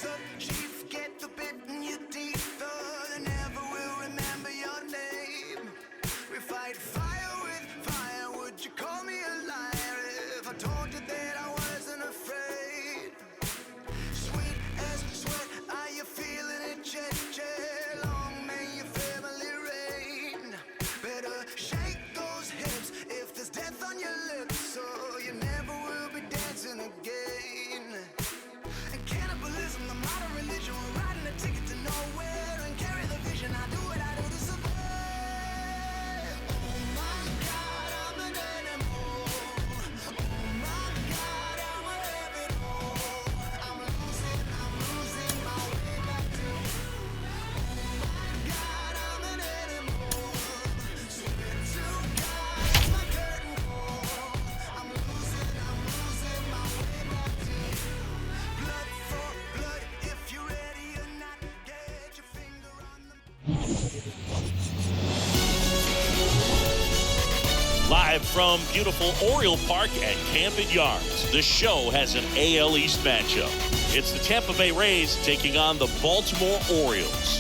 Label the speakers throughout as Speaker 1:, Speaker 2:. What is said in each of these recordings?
Speaker 1: up, chief, get the bit in your teeth. They never will remember your name. We fight fire with fire. Would you call me a liar if I told you that I wasn't afraid? Sweet as sweat, are you feeling it, Chet? Long may your family reign. Better shake those hips if there's death on your lips, so you never will be dancing again. And cannibalism, the modern religion, we're riding a ticket to nowhere and carry the vision. I do what I do to survive. Oh my God, I'm an animal. Oh my God, I'm a rabbit hole. I'm losing my way back to you. Oh my God, I'm an animal. Swear to God, my curtain call. I'm losing my way back to you. Blood for blood, if you're ready or not, get your finger on the.
Speaker 2: Live from beautiful Oriole Park at Camden Yards, the show has an AL East matchup. It's the Tampa Bay Rays taking on the Baltimore Orioles.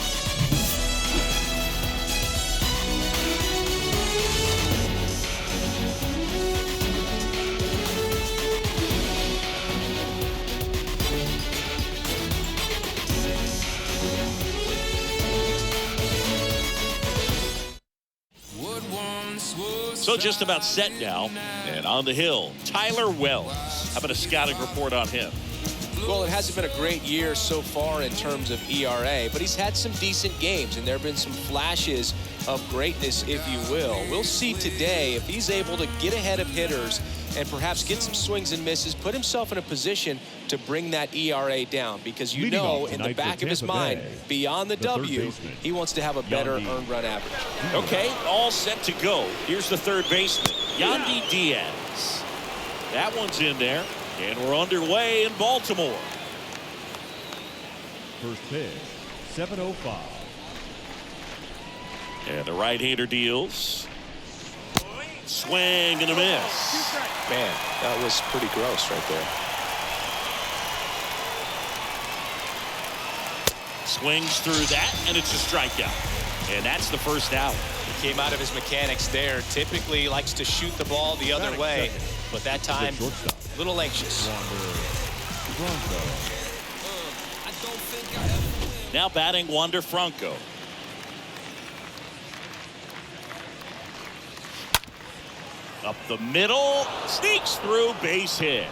Speaker 2: So just about set now, and on the hill, Tyler Wells. How about a scouting report on him?
Speaker 3: Well, it hasn't been a great year so far in terms of ERA, but he's had some decent games, and there have been some flashes of greatness, if you will. We'll see today if he's able to get ahead of hitters and perhaps get some swings and misses, put himself in a position to bring that ERA down, because you know in the back of his mind, beyond the W, he wants to have a better earned run average.
Speaker 2: Okay, all set to go. Here's the third baseman, Yandy Diaz. That one's in there, and we're underway in Baltimore.
Speaker 4: First pitch, 7:05.
Speaker 2: And the right-hander deals. Swing and a miss.
Speaker 3: Man, that was pretty gross right there.
Speaker 2: Swings through that, and it's a strikeout. And that's the first out.
Speaker 3: He came out of his mechanics there. Typically likes to shoot the ball the other way, but that time, a little anxious.
Speaker 2: Now batting Wander Franco. Up the middle, sneaks through, base hit.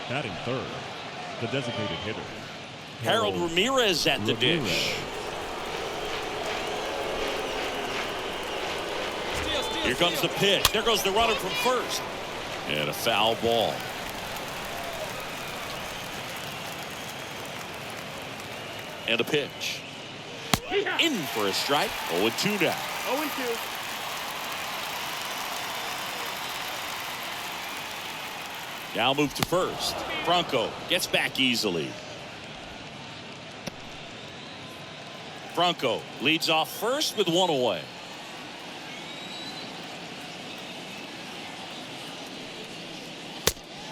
Speaker 4: Batting third, the designated hitter,
Speaker 2: Harold Ramirez at the dish. Here comes the pitch. There goes the runner from first. And a foul ball. And a pitch. In for a strike. 0-2 now.
Speaker 5: 0-2.
Speaker 2: Now move to first. Franco gets back easily. Franco leads off first with one away.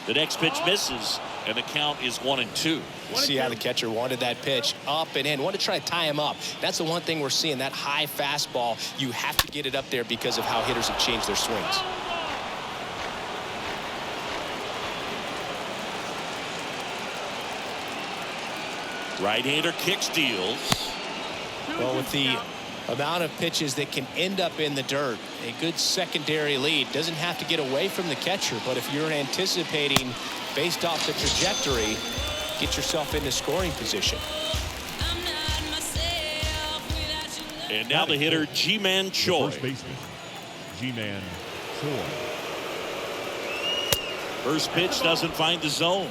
Speaker 2: The next pitch misses, and the count is 1-2.
Speaker 3: See how the catcher wanted that pitch up and in. Wanted to try to tie him up. That's the one thing we're seeing, that high fastball. You have to get it up there because of how hitters have changed their swings.
Speaker 2: Right-hander kicks, deals.
Speaker 3: Well, with the amount of pitches that can end up in the dirt, a good secondary lead. Doesn't have to get away from the catcher, but if you're anticipating based off the trajectory, get yourself into scoring position.
Speaker 2: And now the hitter, Ji-Man Choi.
Speaker 4: First baseman, Ji-Man Choi.
Speaker 2: First pitch doesn't find the zone.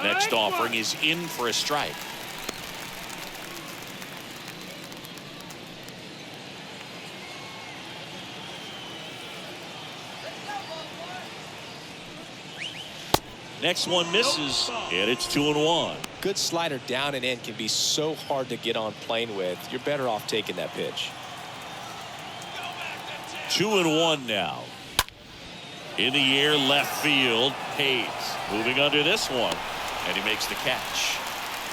Speaker 2: Next offering is in for a strike. Next one misses, and it's 2-1.
Speaker 3: Good slider down and in can be so hard to get on plane with. You're better off taking that pitch.
Speaker 2: 2-1 now. In the air, left field. Hayes moving under this one, and he makes the catch.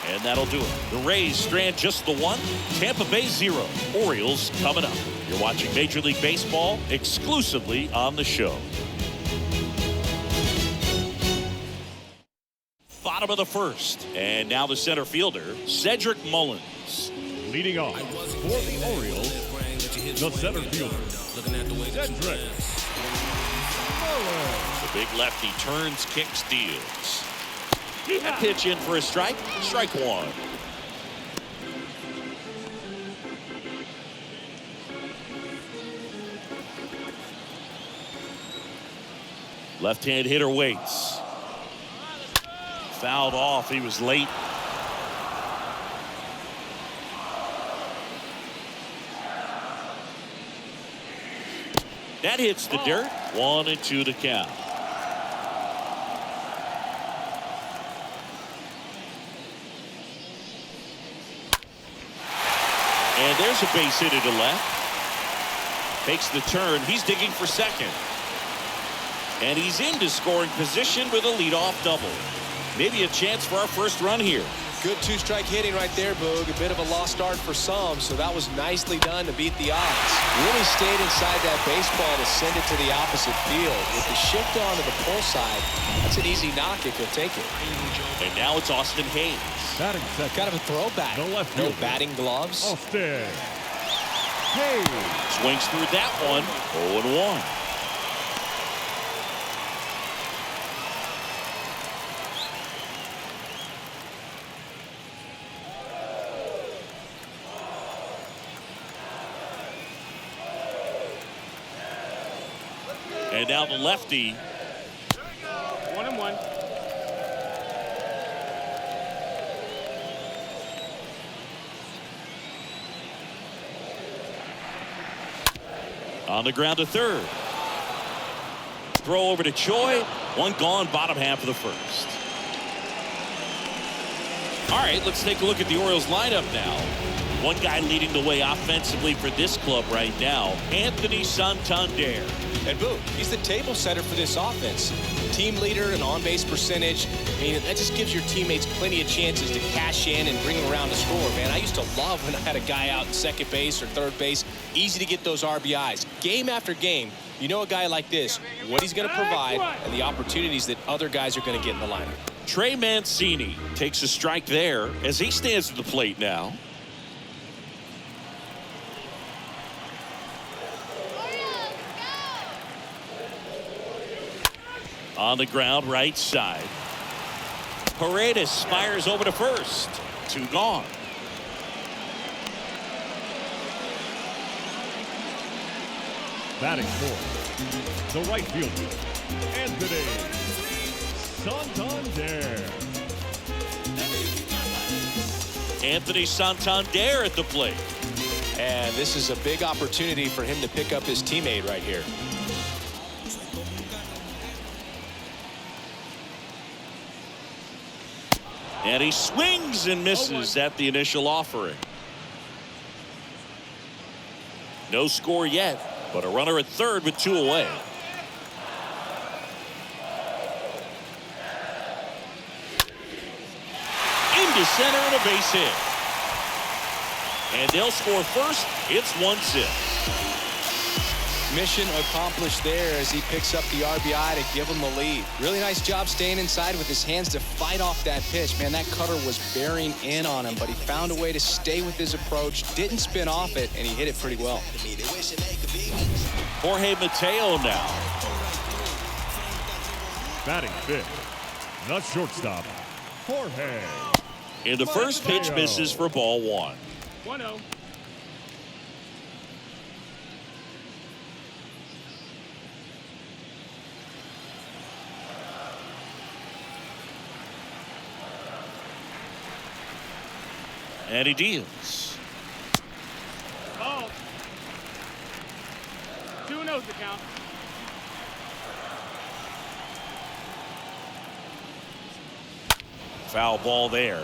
Speaker 2: And that'll do it. The Rays strand just the one. Tampa Bay 0. Orioles coming up. You're watching Major League Baseball exclusively on the show. Bottom of the first. And now the center fielder, Cedric Mullins.
Speaker 4: Leading off for the Orioles, the center fielder, Cedric Mullins.
Speaker 2: The big lefty turns, kicks, deals. That pitch in for a strike. Strike one. Left-hand hitter waits. Fouled off. He was late. That hits the dirt. 1-2 to count. And there's a base hit to left. Takes the turn. He's digging for second. And he's into scoring position with a leadoff double. Maybe a chance for our first run here.
Speaker 3: Good two-strike hitting right there, Boog. A bit of a lost start for some, so that was nicely done to beat the odds. Really stayed inside that baseball to send it to the opposite field. With the shift on to the pull side, that's an easy knock if you'll take it.
Speaker 2: And now it's Austin Hayes.
Speaker 4: Batting second.
Speaker 3: Kind of a throwback.
Speaker 4: The left
Speaker 3: No
Speaker 4: fielder,
Speaker 3: batting gloves.
Speaker 4: Austin Hayes.
Speaker 2: Swings through that one. 0-1. And now the lefty.
Speaker 5: 1-1.
Speaker 2: On the ground to third. Throw over to Choi. One gone, bottom half of the first. All right, let's take a look at the Orioles lineup now. One guy leading the way offensively for this club right now, Anthony Santander.
Speaker 3: And boom, he's the table setter for this offense. Team leader and on-base percentage. I mean, that just gives your teammates plenty of chances to cash in and bring around the score, man. I used to love when I had a guy out in second base or third base. Easy to get those RBIs. Game after game, you know a guy like this, what he's going to provide and the opportunities that other guys are going to get in the lineup.
Speaker 2: Trey Mancini takes a strike there as he stands at the plate now. On the ground, right side. Paredes fires over to first. 2 gone.
Speaker 4: Batting fourth, the right fielder, Anthony Santander.
Speaker 2: Anthony Santander at the plate.
Speaker 3: And this is a big opportunity for him to pick up his teammate right here.
Speaker 2: And he swings and misses at the initial offering. No score yet, but a runner at third with 2 away. Into center and a base hit. And they'll score first. It's 1-6.
Speaker 3: Mission accomplished there as he picks up the RBI to give him the lead. Really nice job staying inside with his hands to fight off that pitch. Man, that cutter was bearing in on him, but he found a way to stay with his approach, didn't spin off it, and he hit it pretty well.
Speaker 2: Jorge Mateo now.
Speaker 4: Batting fifth, the shortstop, Jorge.
Speaker 2: And the first pitch misses for ball 1.
Speaker 5: 1-0.
Speaker 2: And he deals.
Speaker 5: Ball. 2-0's the count.
Speaker 2: Foul ball there.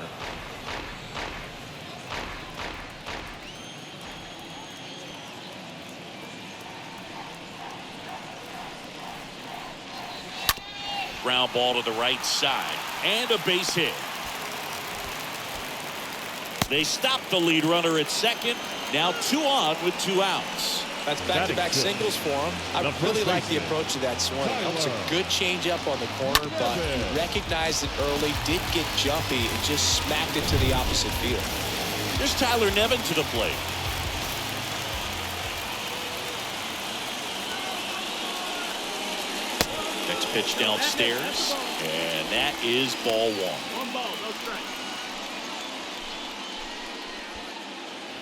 Speaker 2: Ground ball to the right side and a base hit. They stopped the lead runner at second. Now 2 on with 2 outs.
Speaker 3: That's back-to-back singles for him. I really like the approach of that swing. That was a good changeup on the corner, but he recognized it early, did get jumpy, and just smacked it to the opposite field.
Speaker 2: There's Tyler Nevin to the plate. Next pitch downstairs, and that is ball 1.
Speaker 5: 1 ball, no strike.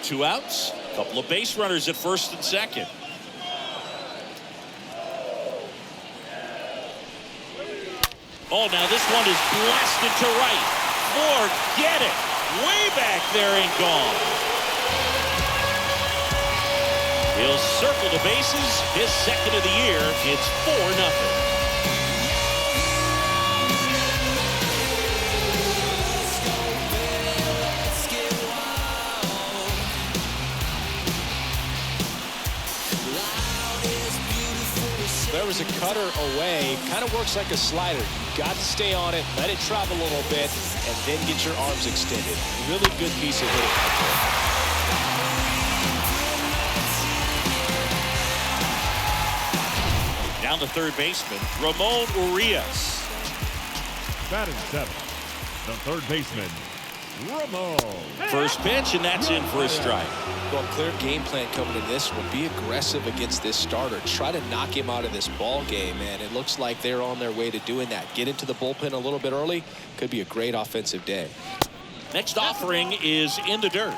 Speaker 2: 2 outs, a couple of base runners at first and second. Oh, now this one is blasted to right. Forget it. Way back there and gone. He'll circle the bases. His second of the year. It's 4-0.
Speaker 3: There was a cutter away, kind of works like a slider. You got to stay on it, let it travel a little bit, and then get your arms extended. Really good piece of hitting right
Speaker 2: there. Down the third baseman, Ramon Urias.
Speaker 4: Batting 7th, the third baseman, Ramon.
Speaker 2: First pitch, and that's in for a strike.
Speaker 3: Well, clear game plan coming in this one. Be aggressive against this starter. Try to knock him out of this ball game, and it looks like they're on their way to doing that. Get into the bullpen a little bit early. Could be a great offensive day.
Speaker 2: Next offering is in the dirt.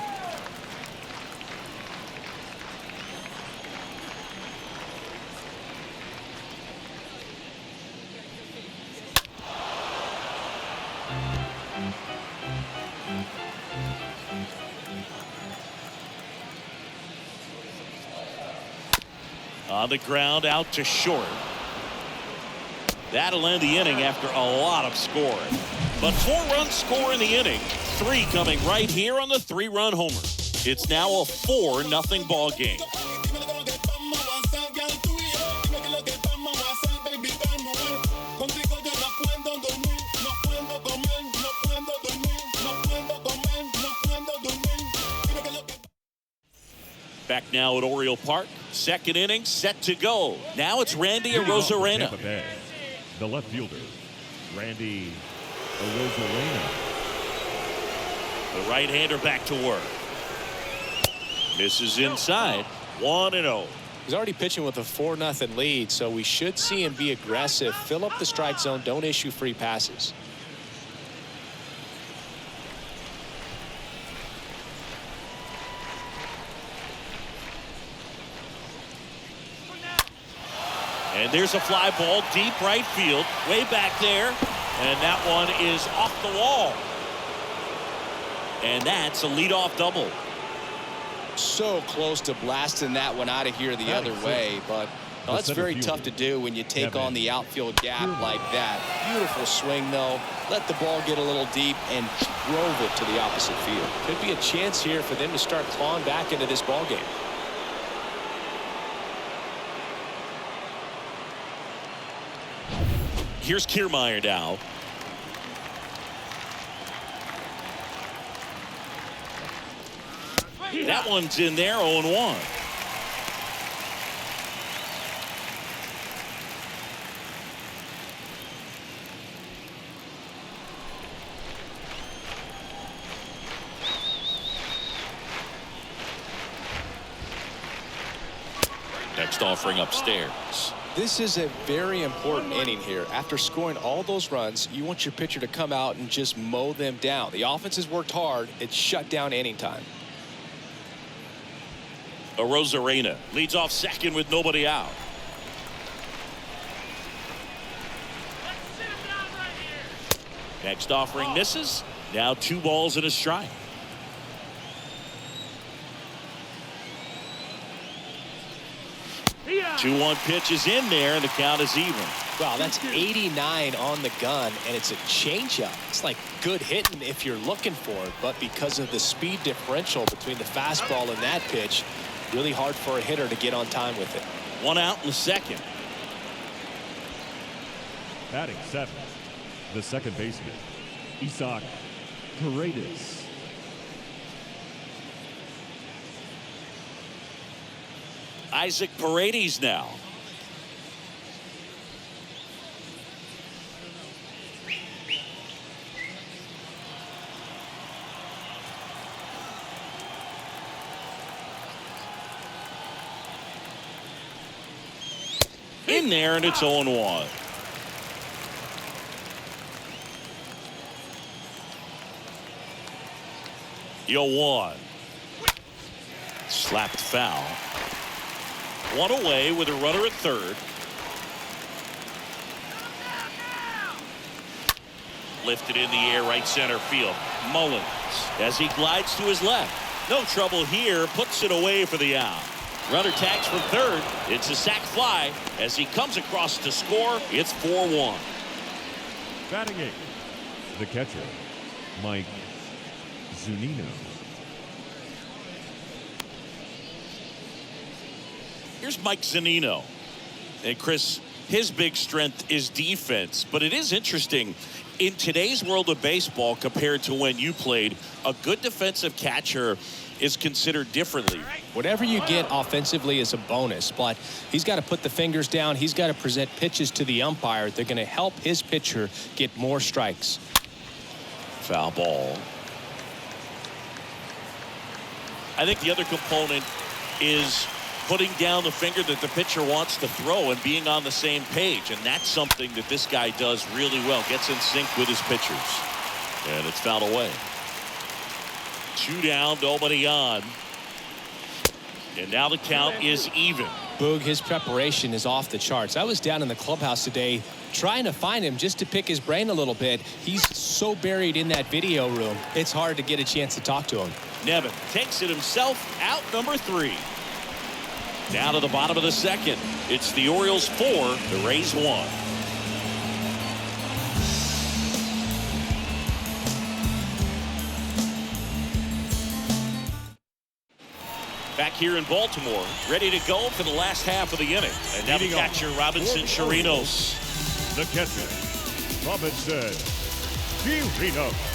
Speaker 2: On the ground, out to short. That'll end the inning after a lot of scoring. But 4 runs score in the inning. 3 coming right here on the 3-run homer. It's now a 4-0 ball game. Back now at Oriole Park. Second inning set to go. Now it's Randy Arozarena.
Speaker 4: The left fielder, Randy Arozarena.
Speaker 2: The right-hander back to work. Misses inside. 1-0.
Speaker 3: He's already pitching with a 4-0 lead, so we should see him be aggressive. Fill up the strike zone. Don't issue free passes.
Speaker 2: And there's a fly ball deep right field, way back there, and that one is off the wall. And that's a leadoff double.
Speaker 3: So close to blasting that one out of here the other way, but that's very tough to do when you take on the outfield gap like that. Beautiful swing, though. Let the ball get a little deep and drove it to the opposite field. Could be a chance here for them to start clawing back into this ball game.
Speaker 2: Here's Kiermaier now. That one's in there, 0-1. Next offering upstairs.
Speaker 3: This is a very important inning here. After scoring all those runs, you want your pitcher to come out and just mow them down. The offense has worked hard. It's shut down inning time.
Speaker 2: Arozarena leads off second with nobody out. Next offering misses. Now 2 balls and a strike. 2-1 pitch is in there, and the count is even.
Speaker 3: Wow, that's 89 on the gun, and it's a changeup. It's like good hitting if you're looking for it, but because of the speed differential between the fastball and that pitch, really hard for a hitter to get on time with it.
Speaker 2: 1 out in the second.
Speaker 4: Batting 7th, the second baseman, Isaac Paredes.
Speaker 2: Isaac Paredes now. In there, and it's 0-1. Yo, 1. Slapped foul. 1 away with a runner at third. Lifted in the air, right center field. Mullins as he glides to his left. No trouble here, puts it away for the out. Runner tags from third. It's a sac fly as he comes across to score. It's 4-1.
Speaker 4: Batting 8th, the catcher, Mike Zunino.
Speaker 2: Here's Mike Zunino. And Chris, his big strength is defense, but it is interesting in today's world of baseball compared to when you played. A good defensive catcher is considered differently.
Speaker 3: Whatever you get offensively is a bonus, but he's got to put the fingers down. He's got to present pitches to the umpire. They're going to help his pitcher get more strikes.
Speaker 2: Foul ball. I think the other component is putting down the finger that the pitcher wants to throw and being on the same page, and that's something that this guy does really well. Gets in sync with his pitchers, and it's fouled away. 2 down, nobody on, and now the count is even.
Speaker 3: Boog, his preparation is off the charts. I was down in the clubhouse today trying to find him just to pick his brain a little bit. He's so buried in that video room, it's hard to get a chance to talk to him.
Speaker 2: Nevin takes it himself, out number 3. Down to the bottom of the second. It's the Orioles 4, the Rays 1. Back here in Baltimore, ready to go for the last half of the inning. And now the catcher, Robinson Chirinos.
Speaker 4: The catcher, Robinson Chirinos.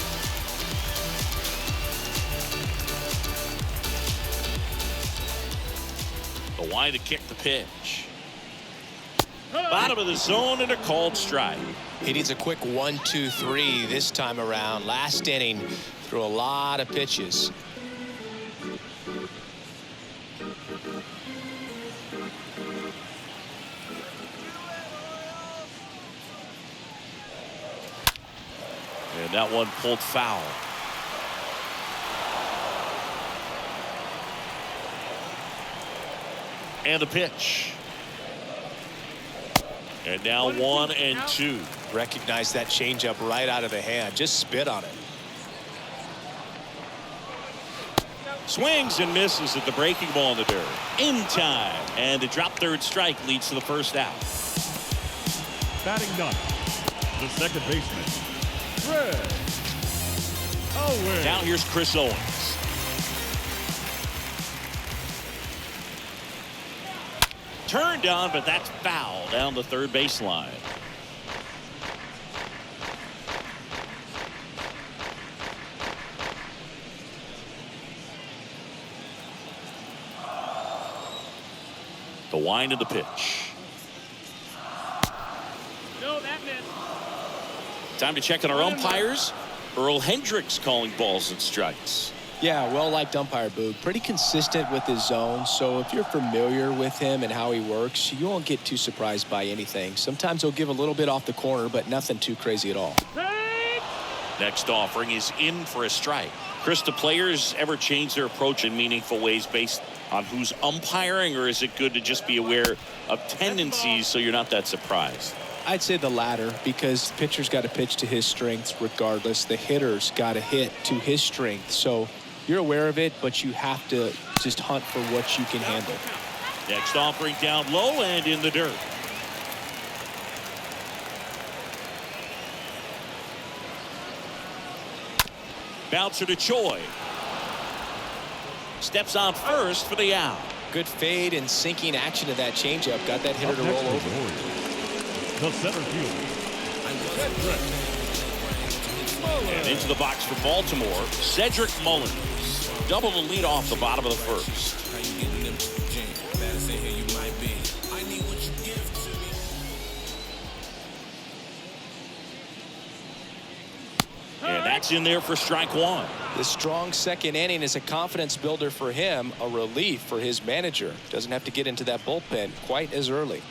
Speaker 2: The wind to kick the pitch. Bottom of the zone and a called strike.
Speaker 3: He needs a quick 1-2-3 this time around. Last inning, threw a lot of pitches.
Speaker 2: And that one pulled foul. And the pitch. And now 1-2.
Speaker 3: Recognize that changeup right out of the hand. Just spit on it.
Speaker 2: Swings and misses at the breaking ball in the dirt. In time. And the drop third strike leads to the first out.
Speaker 4: Batting 9th, the second baseman, Fred Owens.
Speaker 2: Now here's Chris Owens. Turned on, but that's foul down the third baseline. The wind of the pitch.
Speaker 5: No, that missed.
Speaker 2: Time to check on our umpires. Earl Hendricks calling balls and strikes.
Speaker 3: Yeah, well-liked umpire, Boog. Pretty consistent with his zone, so if you're familiar with him and how he works, you won't get too surprised by anything. Sometimes he'll give a little bit off the corner, but nothing too crazy at all.
Speaker 2: Next offering is in for a strike. Chris, do players ever change their approach in meaningful ways based on who's umpiring, or is it good to just be aware of tendencies so you're not that surprised?
Speaker 3: I'd say the latter, because the pitcher's got to pitch to his strengths regardless. The hitter's got to hit to his strength. So you're aware of it, but you have to just hunt for what you can handle.
Speaker 2: Next offering down low and in the dirt. Bouncer to Choi. Steps on first for the out.
Speaker 3: Good fade and sinking action of that changeup. Got that hitter to roll over.
Speaker 4: The center fielder.
Speaker 2: And into the box for Baltimore, Cedric Mullins. Double the lead off the bottom of the first. And that's in there for strike one.
Speaker 3: This strong second inning is a confidence builder for him, a relief for his manager. Doesn't have to get into that bullpen quite as early.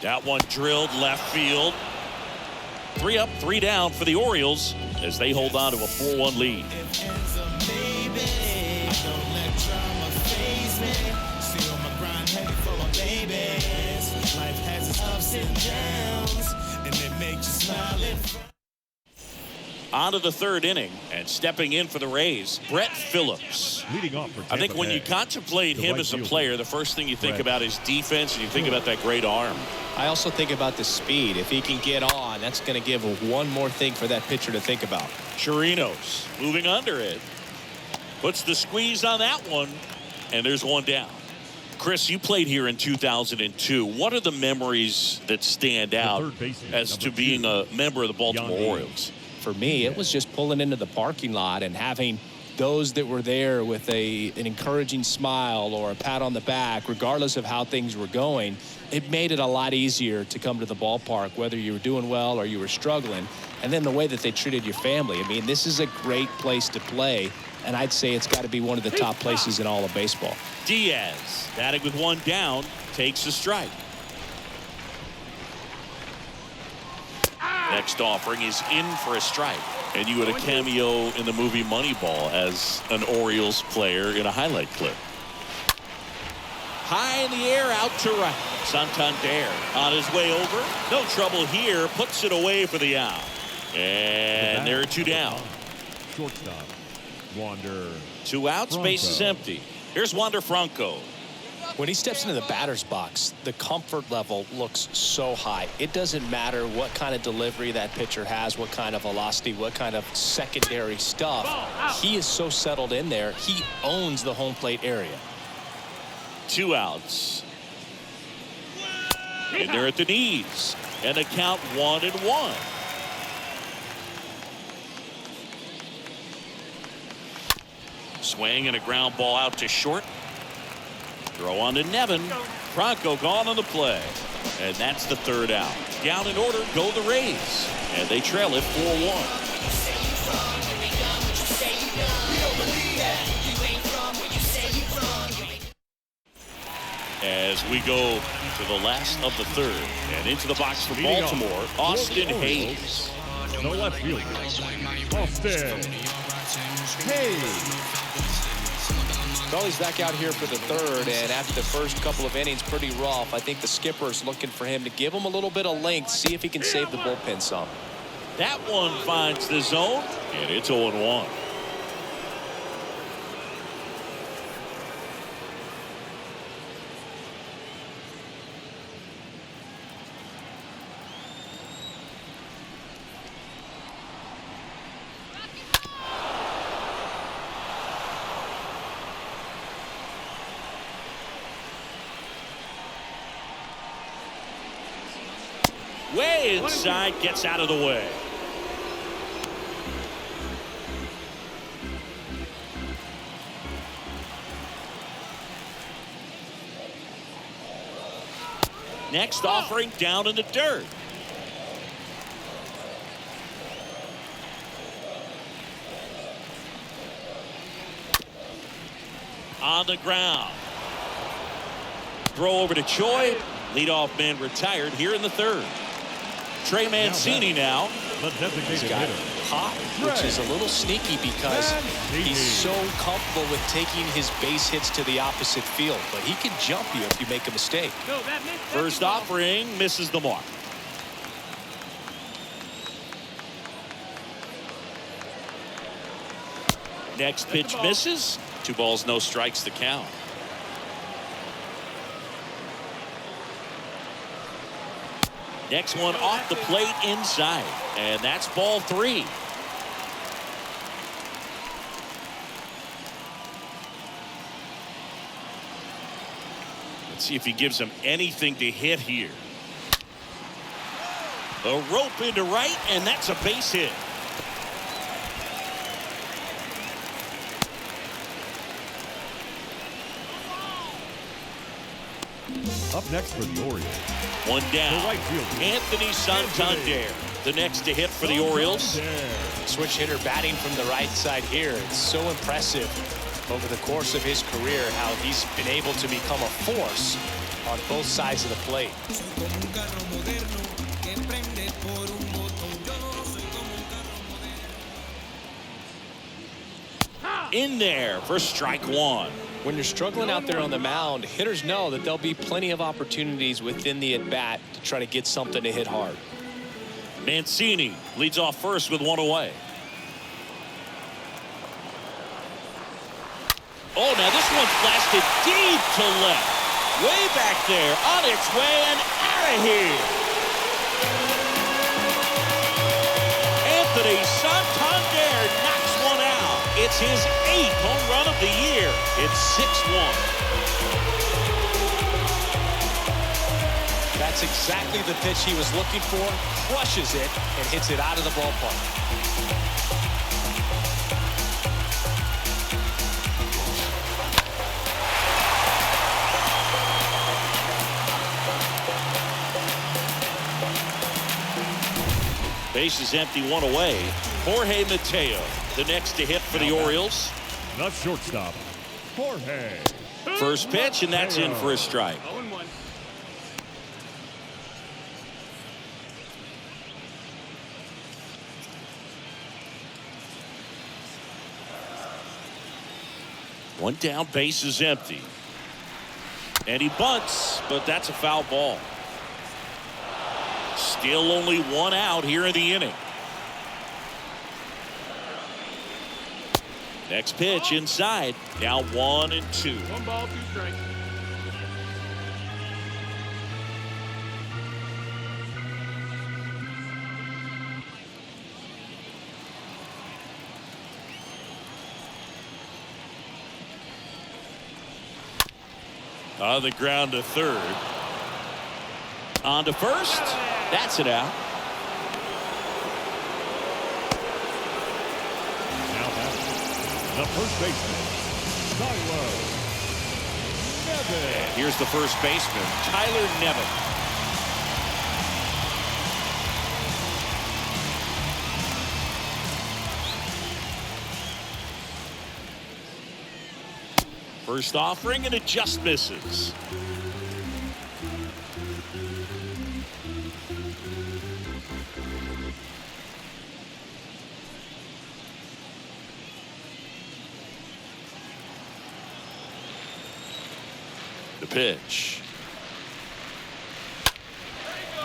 Speaker 2: That one drilled left field. 3 up, 3 down for the Orioles as they hold on to a 4-1 lead. On to the third inning, and stepping in for the Rays, Brett Phillips.
Speaker 4: Leading off for Tampa
Speaker 2: I think when
Speaker 4: Bay,
Speaker 2: you contemplate him as a player, the first thing you think about is defense, and you think about that great arm.
Speaker 3: I also think about the speed. If he can get on, that's going to give one more thing for that pitcher to think about.
Speaker 2: Chirinos moving under it. Puts the squeeze on that one, and there's one down. Chris, you played here in 2002. What are the memories that stand out as to being a member of the Baltimore Orioles?
Speaker 3: For me, it was just pulling into the parking lot and having those that were there with an encouraging smile or a pat on the back, regardless of how things were going. It made it a lot easier to come to the ballpark, whether you were doing well or you were struggling. And then the way that they treated your family. I mean, this is a great place to play, and I'd say it's got to be one of the top places in all of baseball.
Speaker 2: Diaz, batting with one down, takes a strike. Next offering is in for a strike. And you had a cameo in the movie Moneyball as an Orioles player in a highlight clip. High in the air, out to right. Santander on his way over. No trouble here. Puts it away for the out. And there are 2 down.
Speaker 4: Shortstop, Wander.
Speaker 2: 2 outs, base is empty. Here's Wander Franco.
Speaker 3: When he steps into the batter's box, the comfort level looks so high. It doesn't matter what kind of delivery that pitcher has, what kind of velocity, what kind of secondary stuff. He is so settled in there. He owns the home plate area.
Speaker 2: 2 outs. And they're at the knees. And the count 1-1. Swing and a ground ball out to short. Throw on to Nevin. Franco gone on the play. And that's the 3rd out. Down in order go the Rays. And they trail it 4-1. As we go to the last of the 3rd. And into the box for Baltimore, Austin Hayes.
Speaker 4: The left fielder, Austin Hayes.
Speaker 3: Well, he's back out here for the 3rd, and after the first couple of innings, pretty rough. I think the skipper's looking for him to give him a little bit of length, see if he can save the bullpen some.
Speaker 2: That one finds the zone, and it's 0-1. Way inside, gets out of the way. Next offering down in the dirt. On the ground. Throw over to Choi. Leadoff man retired here in the 3rd. Trey Mancini now.
Speaker 4: The designated
Speaker 3: Got
Speaker 4: hitter,
Speaker 3: hot, which is a little sneaky because he's so comfortable with taking his base hits to the opposite field. But he can jump you if you make a mistake.
Speaker 2: First offering misses the mark. Next pitch misses. 2 balls, no strikes to count. Next one off the plate inside. And that's ball 3. Let's see if he gives him anything to hit here. A rope into right, and that's a base hit.
Speaker 4: Up next for the Orioles.
Speaker 2: One down.
Speaker 4: The right fielder,
Speaker 2: Anthony Santander, the next to hit for the Orioles.
Speaker 3: Switch hitter batting from the right side here. It's so impressive over the course of his career how he's been able to become a force on both sides of the plate.
Speaker 2: In there for strike 1.
Speaker 3: When you're struggling out there on the mound, hitters know that there'll be plenty of opportunities within the at-bat to try to get something to hit hard.
Speaker 2: Mancini leads off first with 1 away. Oh, now this one's blasted deep to left. Way back there, on its way and out of here. Anthony Santander knocks one out. It's his 8th home run of the year. It's 6-1.
Speaker 3: That's exactly the pitch he was looking for. Crushes it and hits it out of the ballpark.
Speaker 2: Base is empty, 1 away. Jorge Mateo, the next to hit for the Orioles.
Speaker 4: The shortstop, Jorge.
Speaker 2: First pitch, and that's in for a strike.
Speaker 5: 0-1.
Speaker 2: One down, base is empty. And he bunts, but that's a foul ball. Still only 1 out here in the inning. Next pitch inside. Now 1-2.
Speaker 5: 1 ball, 2 strikes.
Speaker 2: On the ground to third. On to first. That's it out.
Speaker 4: Now batting, the first baseman, Tyler Nevin.
Speaker 2: Here's the first baseman, Tyler Nevin. First offering, and it just misses. The pitch.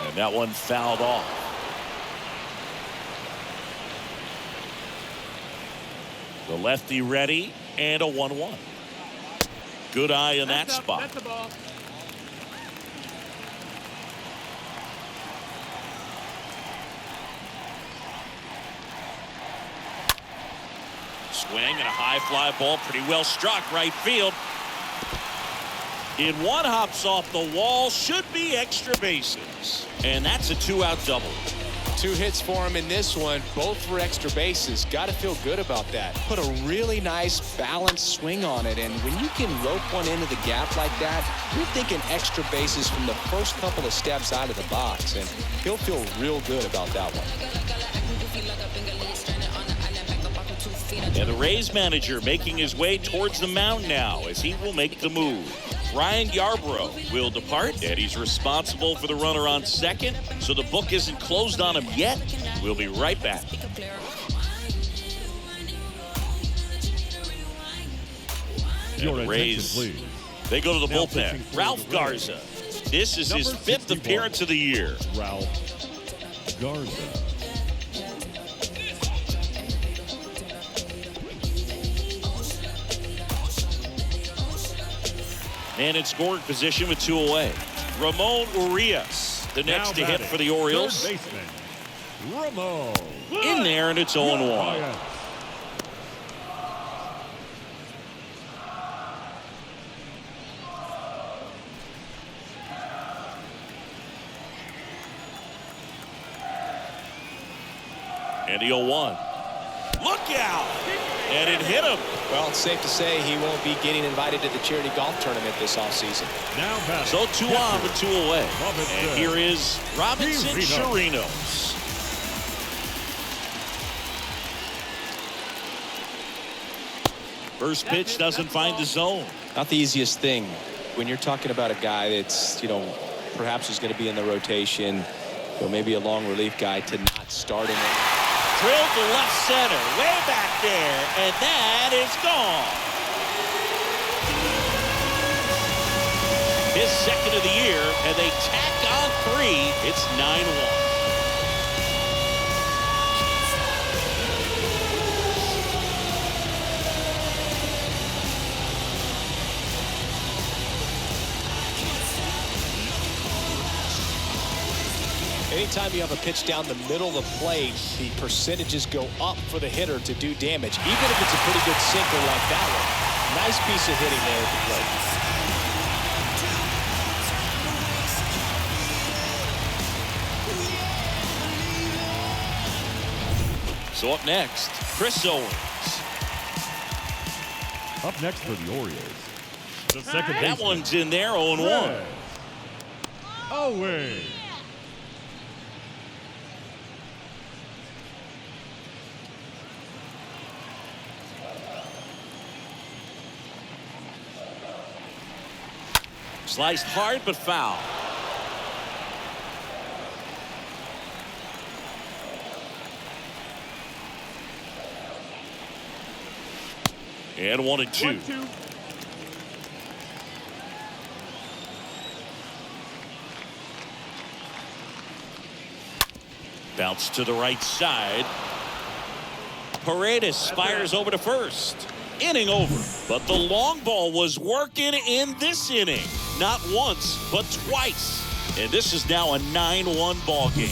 Speaker 2: And that one fouled off. The lefty ready, and a 1-1. Good eye in that spot.
Speaker 5: That's the ball.
Speaker 2: Swing and a high fly ball, pretty well struck right field. In one, hops off the wall, should be extra bases. And that's a 2-out double.
Speaker 3: 2 hits for him in this one, both for extra bases. Got to feel good about that. Put a really nice balanced swing on it, and when you can rope one into the gap like that, you're thinking extra bases from the first couple of steps out of the box, and he'll feel real good about that one.
Speaker 2: And the Rays manager making his way towards the mound now as he will make the move. Ryan Yarbrough will depart, and he's responsible for the runner on second, so the book isn't closed on him yet. We'll be right back. And the Rays, they go to the bullpen. Ralph Garza. This is his 5th appearance of the year.
Speaker 4: Ralph Garza.
Speaker 2: And in scoring position with 2 away. Ramon Urias. The next to
Speaker 4: Now
Speaker 2: hit
Speaker 4: batting,
Speaker 2: for the Orioles.
Speaker 4: third baseman, Romo.
Speaker 2: In there, and it's 0-1. And the 0-1. Look out! And it hit him.
Speaker 3: Well, it's safe to say he won't be getting invited to the charity golf tournament this offseason.
Speaker 4: Now batting,
Speaker 2: So 2 on, but 2 away.
Speaker 4: Robinson.
Speaker 2: And here is Robinson Chirinos. First pitch doesn't find the zone.
Speaker 3: Not the easiest thing when you're talking about a guy that's, perhaps is going to be in the rotation, maybe a long relief guy, to not start him.
Speaker 2: Drilled to left center, way back there, and that is gone. His second of the year, and they tack on 3. It's 9-1.
Speaker 3: Anytime you have a pitch down the middle of the plate, the percentages go up for the hitter to do damage, even if it's a pretty good sinker like that one. Nice piece of hitting there at
Speaker 2: the plate. So up next, Chris Owens.
Speaker 4: Up next for the Orioles, the second baseman.
Speaker 2: That one's in there, 0-1.
Speaker 4: Owens.
Speaker 2: Sliced hard, but foul. And 1-2.
Speaker 4: 1-2.
Speaker 2: Bounce to the right side. Paredes fires over to first. Inning over. But the long ball was working in this inning. Not once, but twice. And this is now a 9-1 ball game.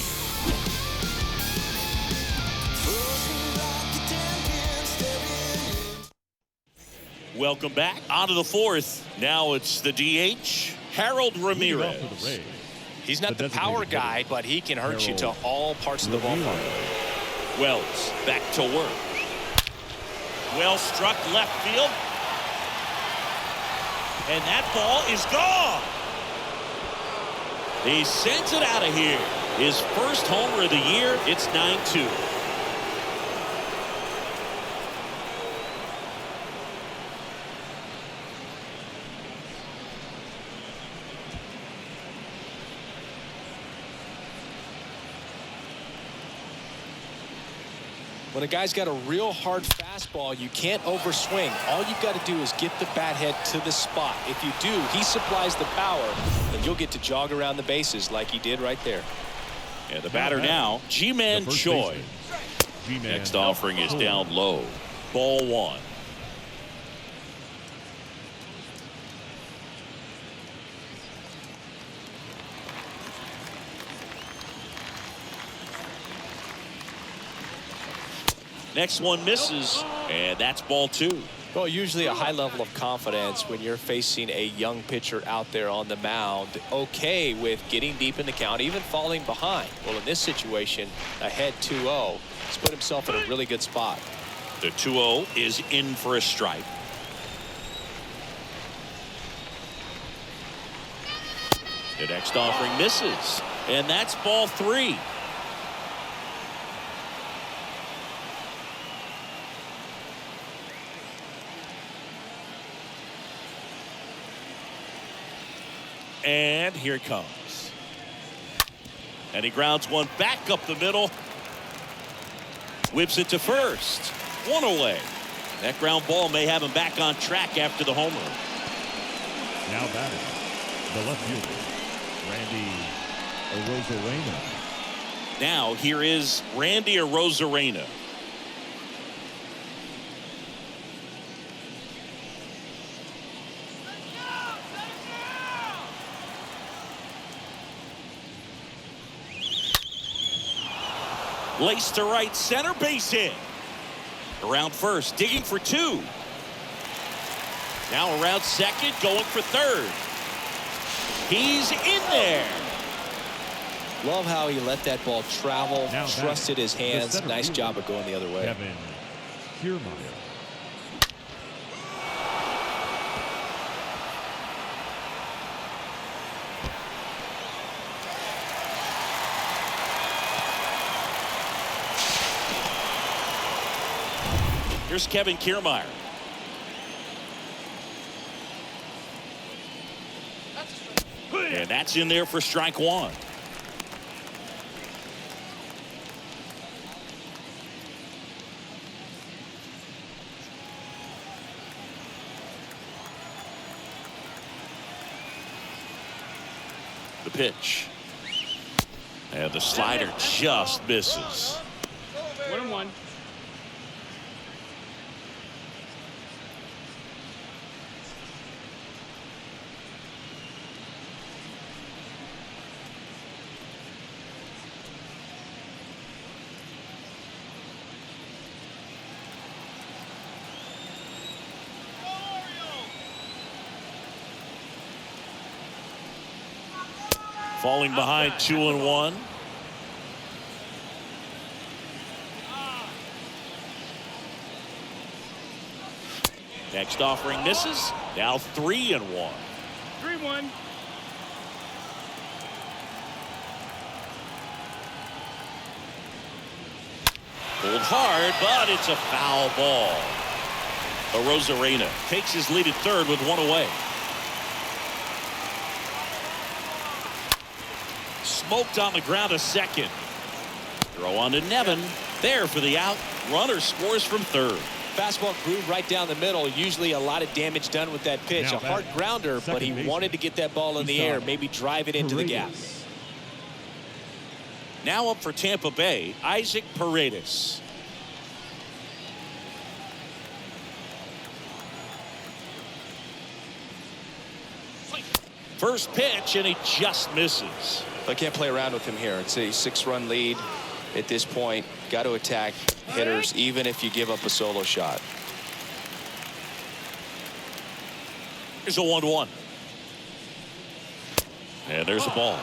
Speaker 2: Welcome back. On to the fourth. Now it's the DH, Harold Ramirez.
Speaker 3: He's not the power guy, but he can hurt you to all parts of the ballpark.
Speaker 2: Wells back to work. Well struck left field. And that ball is gone. He sends it out of here. His first homer of the year. It's 9-2.
Speaker 3: When a guy's got a real hard fastball, you can't overswing. All you've got to do is get the bat head to the spot. If you do, he supplies the power, and you'll get to jog around the bases like he did right there.
Speaker 2: And the batter now, Ji-Man Choi. Next offering is down low. Ball 1. Next one misses, and that's ball 2.
Speaker 3: Well, usually a high level of confidence when you're facing a young pitcher out there on the mound, okay with getting deep in the count, even falling behind. Well, in this situation, ahead 2-0, he's put himself in a really good spot.
Speaker 2: The 2-0 is in for a strike. The next offering misses, and that's ball 3. And here it comes. And he grounds one back up the middle. Whips it to first. 1 away. That ground ball may have him back on track after the homer.
Speaker 4: Now batting, the left fielder, Randy Arozarena.
Speaker 2: Now here is Randy Arozarena. Laced to right center, base hit. Around first, digging for 2. Now around second, going for third. He's in there.
Speaker 3: Love how he let that ball travel,
Speaker 4: Now
Speaker 3: trusted his hands. Nice job of going the other way.
Speaker 4: Kevin Kiermaier.
Speaker 2: Here's Kevin Kiermaier. And that's in there for strike 1. The pitch. And the slider just misses.
Speaker 5: 1-1.
Speaker 2: Falling behind 2-1. Next offering misses. Now 3-1.
Speaker 5: 3-1.
Speaker 2: Pulled hard, but it's a foul ball. Arozarena takes his lead at third with 1 away. Smoked on the ground to second. Throw on to Nevin. There for the out. Runner scores from third.
Speaker 3: Fastball groove right down the middle. Usually a lot of damage done with that pitch.
Speaker 4: Now
Speaker 3: A hard grounder, but he wanted to get that ball in the air, maybe drive it into the gap.
Speaker 2: Now up for Tampa Bay, Isaac Paredes. First pitch, and he just misses.
Speaker 3: I can't play around with him here. It's a 6-run lead at this point. Got to attack hitters, even if you give up a solo shot.
Speaker 2: Here's a 1-1. And there's a ball.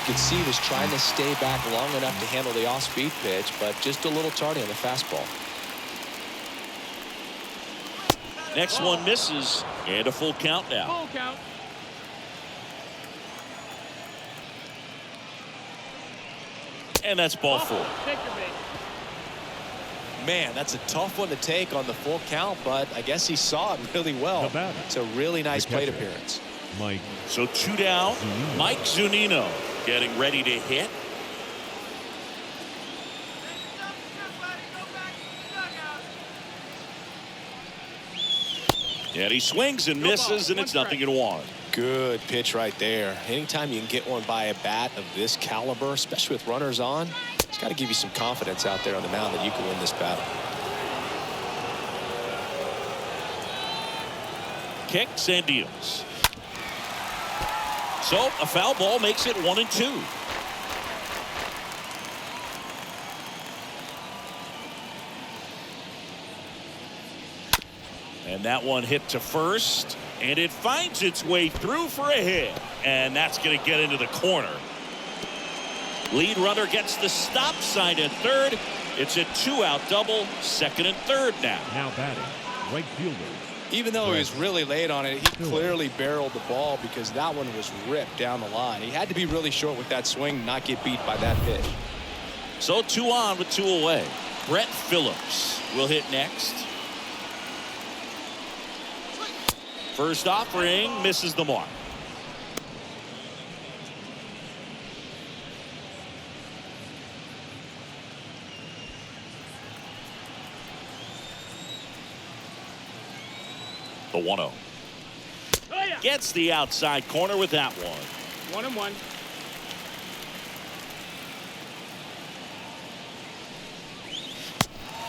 Speaker 3: You can see he was trying to stay back long enough to handle the off-speed pitch, but just a little tardy on the fastball.
Speaker 2: Next one misses, and a full count now.
Speaker 5: Full count.
Speaker 2: And that's ball 4.
Speaker 5: Take your bait.
Speaker 3: Man, that's a tough one to take on the full count, but I guess he saw it really well. It's a really nice plate appearance.
Speaker 4: Mike.
Speaker 2: So 2 down. Mike Zunino getting ready to hit. And he swings and misses, and it's 0-1.
Speaker 3: Good pitch right there. Anytime you can get one by a bat of this caliber, especially with runners on, it's got to give you some confidence out there on the mound that you can win this battle.
Speaker 2: Kicks and deals. So a foul ball makes it 1-2. And that one hit to first, and it finds its way through for a hit, and that's going to get into the corner. Lead runner gets the stop sign at third. It's a 2-out double, second and third now.
Speaker 4: Now batting, right fielder.
Speaker 3: Even though he was really late on it, he clearly barreled the ball because that one was ripped down the line. He had to be really short with that swing, not get beat by that pitch.
Speaker 2: So 2 on with 2 away. Brett Phillips will hit next. First offering misses the mark. The 1-0.
Speaker 5: Oh, yeah.
Speaker 2: Gets the outside corner with that one.
Speaker 5: 1-1.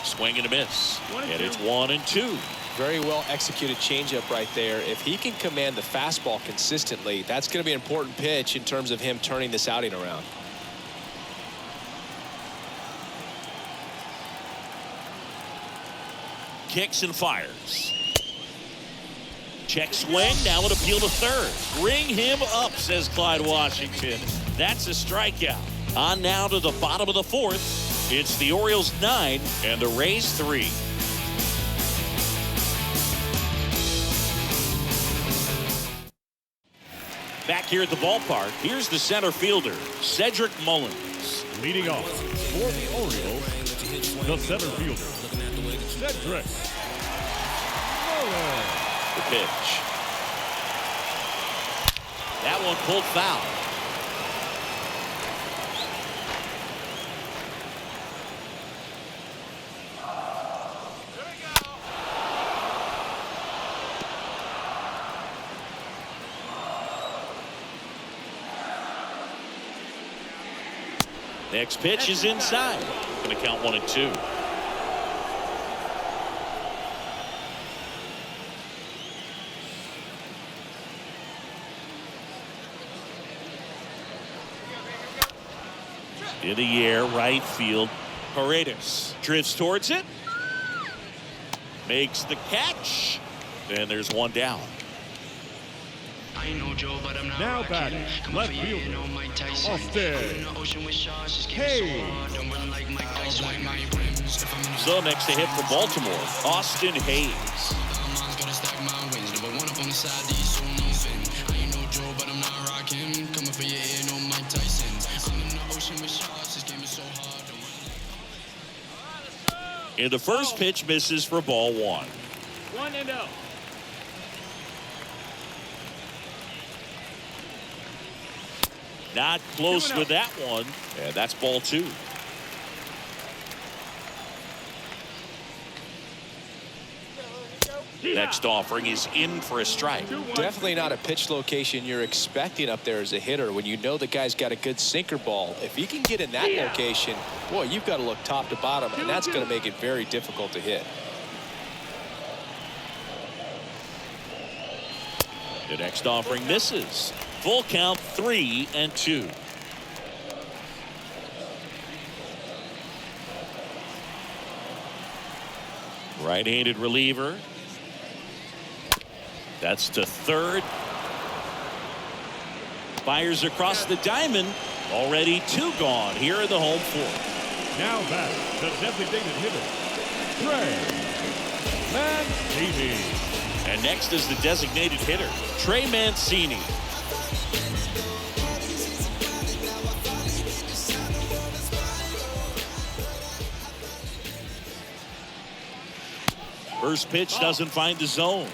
Speaker 2: Swing and a miss.
Speaker 5: 1-2.
Speaker 2: And it's 1-2.
Speaker 3: Very well executed changeup right there. If he can command the fastball consistently, that's going to be an important pitch in terms of him turning this outing around.
Speaker 2: Kicks and fires. Check swing. Now an appeal to third. Ring him up, says Clyde Washington. That's a strikeout. On now to the bottom of the fourth. It's the Orioles 9 and the Rays 3. Back here at the ballpark, here's the center fielder, Cedric Mullins.
Speaker 4: Leading off for the Orioles, the center fielder, Cedric Mullins.
Speaker 2: The pitch. That one pulled foul. Next pitch is inside. Going to count 1-2. In the air, right field. Paredes drifts towards it. Makes the catch. And there's one down.
Speaker 4: Now batting, left fielder, Austin Hayes.
Speaker 2: So next to hit for Baltimore, Austin Hayes. And the first pitch misses for ball 1.
Speaker 5: 1-0.
Speaker 2: Not close with that one. And that's ball 2. Next offering is in for a strike.
Speaker 3: Definitely not a pitch location you're expecting up there as a hitter when you know the guy's got a good sinker ball. If he can get in that location, boy, you've got to look top to bottom, and that's going to make it very difficult to hit.
Speaker 2: The next offering misses. Full count, 3-2. Right-handed reliever. That's to third. Fires across the diamond. Already 2 gone here in the home fourth.
Speaker 4: Now back the designated hitter, Trey Mancini.
Speaker 2: And next is the designated hitter, Trey Mancini. First pitch doesn't find the zone.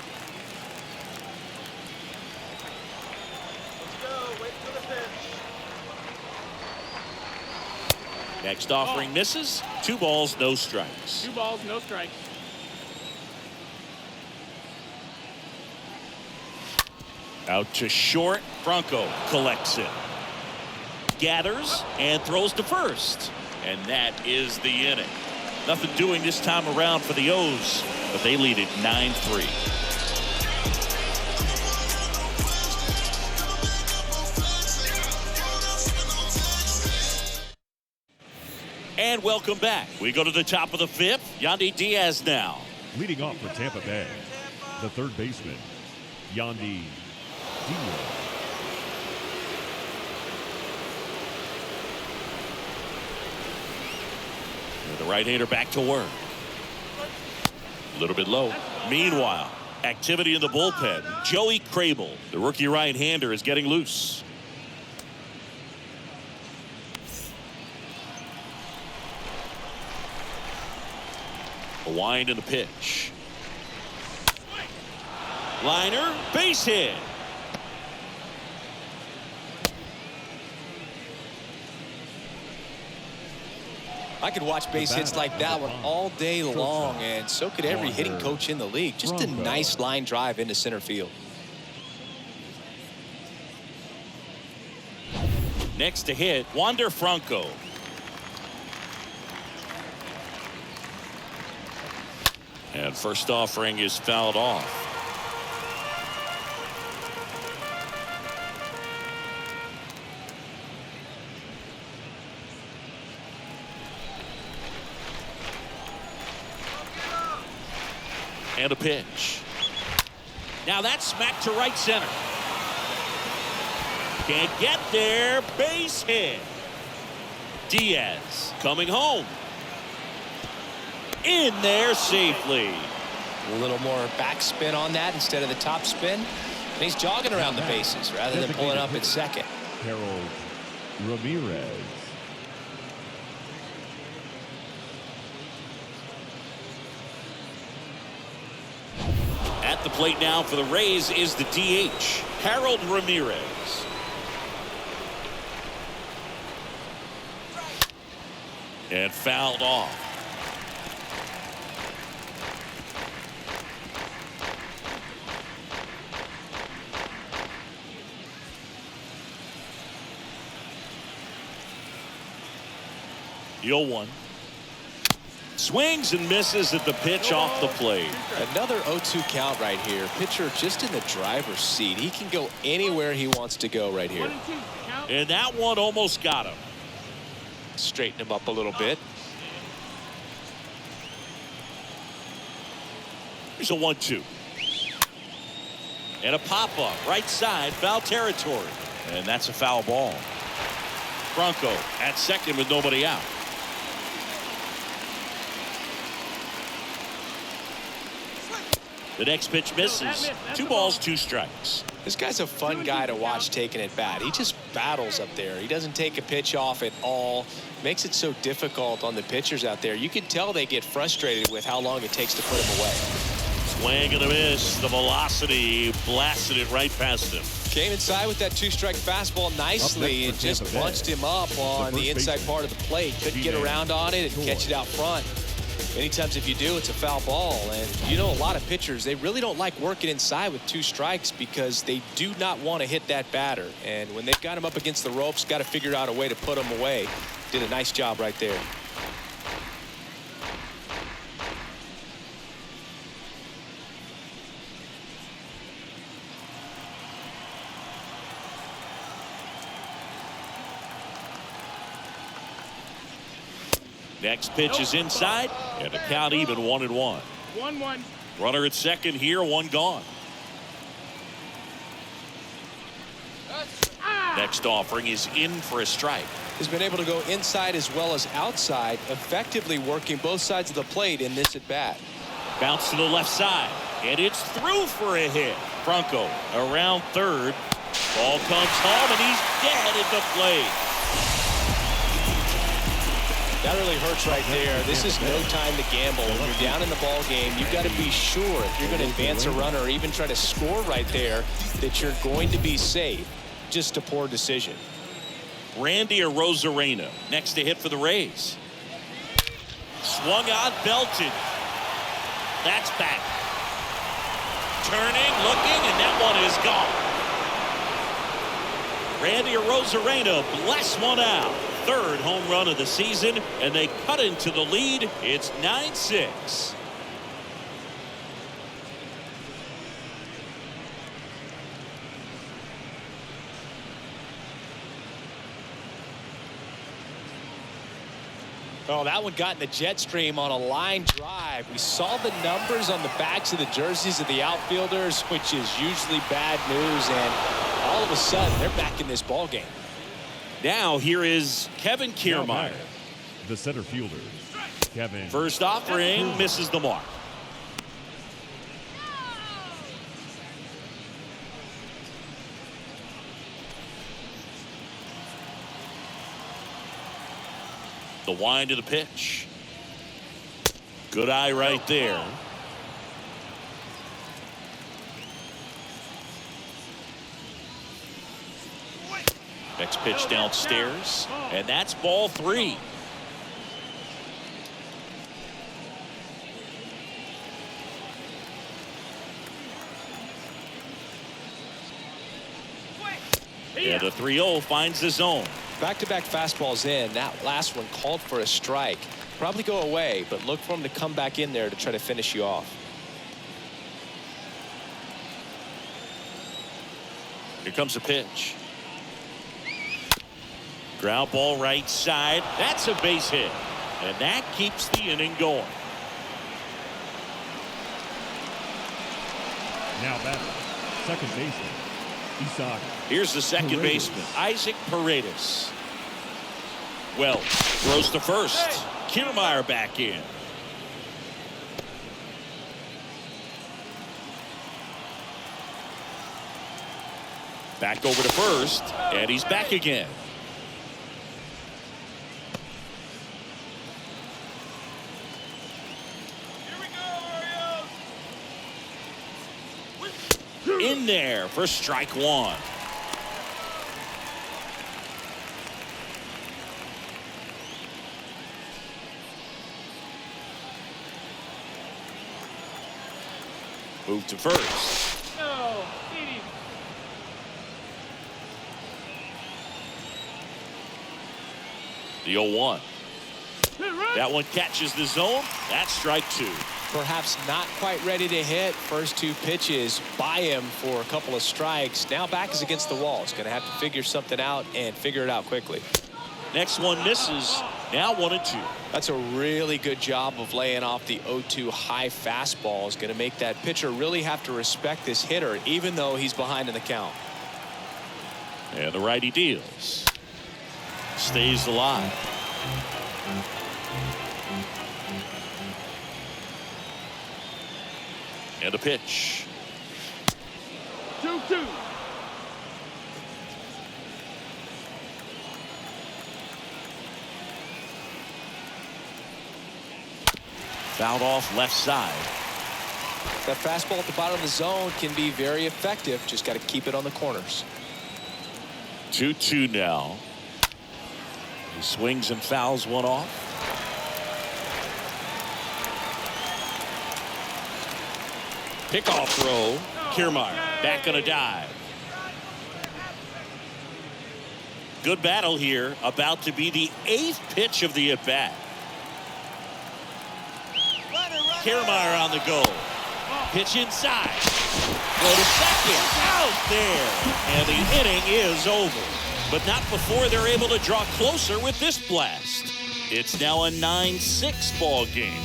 Speaker 2: Next offering misses. 2 balls, no strikes.
Speaker 5: 2 balls, no strikes.
Speaker 2: Out to short. Franco collects it. Gathers and throws to first. And that is the inning. Nothing doing this time around for the O's, but they lead it 9-3. And welcome back. We go to the top of the 5th. Yandy Diaz now.
Speaker 4: Leading off for Tampa Bay, the third baseman, Yandy Diaz.
Speaker 2: The right-hander back to work. A little bit low. Meanwhile, activity in the bullpen. Joey Crable, the rookie right-hander, is getting loose. A wind in the pitch. Liner, base hit.
Speaker 3: I could watch base hits like that one all day long, and so could every hitting coach in the league. Just a nice line drive into center field.
Speaker 2: Next to hit, Wander Franco. And first offering is fouled off. And a pitch. Now that's smacked to right center. Can't get there. Base hit. Diaz coming home. In there safely.
Speaker 3: A little more backspin on that instead of the top spin. And he's jogging around the bases rather than pulling up at second.
Speaker 4: Harold Ramirez.
Speaker 2: At the plate now for the Rays is the DH, Harold Ramirez. And fouled off. The 0-1. Swings and misses at the pitch off the plate.
Speaker 3: Another 0-2 count right here. Pitcher just in the driver's seat. He can go anywhere he wants to go right here.
Speaker 2: And that one almost got him.
Speaker 3: Straighten him up a little bit.
Speaker 2: Here's a 1-2. And a pop-up right side, foul territory. And that's a foul ball. Bronco at second with nobody out. The next pitch misses. 2 balls, 2 strikes.
Speaker 3: This guy's a fun guy to watch taking at bat. He just battles up there. He doesn't take a pitch off at all. Makes it so difficult on the pitchers out there. You can tell they get frustrated with how long it takes to put him away.
Speaker 2: Swing and a miss. The velocity blasted it right past him.
Speaker 3: Came inside with that 2-strike fastball nicely and just bunched him up on the inside part of the plate. Couldn't get around on it and catch it out front. Many times if you do, it's a foul ball. And you know, a lot of pitchers, they really don't like working inside with 2 strikes because they do not want to hit that batter. And when they've got him up against the ropes, got to figure out a way to put him away. Did a nice job right there.
Speaker 2: Next pitch is inside, and the count even 1-1.
Speaker 5: 1-1.
Speaker 2: Runner at second here, 1 gone. Next offering is in for a strike.
Speaker 3: He's been able to go inside as well as outside, effectively working both sides of the plate in this at bat.
Speaker 2: Bounce to the left side, and it's through for a hit. Bronco around third. Ball comes home, and he's dead at the plate.
Speaker 3: That really hurts right there. This is no time to gamble. When you're down in the ball game, you've got to be sure if you're going to advance a runner or even try to score right there that you're going to be safe. Just a poor decision.
Speaker 2: Randy Arozarena next to hit for the Rays. Swung on, belted. That's back. Turning, looking, and that one is gone. Randy Arozarena bless one out. 3rd home run of the season, and they cut into the lead. It's 9-6.
Speaker 3: Oh, that one got in the jet stream on a line drive. We saw the numbers on the backs of the jerseys of the outfielders, which is usually bad news, and all of a sudden they're back in this ball game.
Speaker 2: Now here is Kevin Kiermaier.
Speaker 4: The center fielder, Kevin.
Speaker 2: First offering misses the mark. The wind of the pitch. Good eye right there. Next pitch downstairs, and that's ball 3. And the 3-0 finds the zone.
Speaker 3: Back-to-back fastballs in. That last one called for a strike. probably go away, but look for him to come back in there to try to finish you off.
Speaker 2: Here comes a pitch. Ground ball right side. That's a base hit. And that keeps the inning going.
Speaker 4: Now batting, second baseman, Isaac.
Speaker 2: Here's the second baseman, Isaac Paredes. Well, throws to first. Kiermaier back in. Back over to first, and he's back again. In there for strike one. Move to first.
Speaker 5: No, beat him.
Speaker 2: The 0-1. That one catches the zone. That's strike two.
Speaker 3: Perhaps not quite ready to hit. First two pitches by him for a couple of strikes. Now back is against the wall. He's going to have to figure something out and figure it out quickly.
Speaker 2: Next one misses. Now 1-2.
Speaker 3: That's a really good job of laying off the 0-2 high fastball. Is going to make that pitcher really have to respect this hitter, even though he's behind in the count.
Speaker 2: And the righty deals. Stays alive. And a pitch.
Speaker 5: 2-2.
Speaker 2: Fouled off left side.
Speaker 3: That fastball at the bottom of the zone can be very effective. Just got to keep it on the corners.
Speaker 2: 2-2 now. He swings and fouls one off. Pickoff throw. Kiermaier back on a dive. Good battle here. About to be the 8th pitch of the at-bat. Kiermaier on the go. Pitch inside. Throw to second. Out there. And the inning is over. But not before they're able to draw closer with this blast. It's now a 9-6 ball game.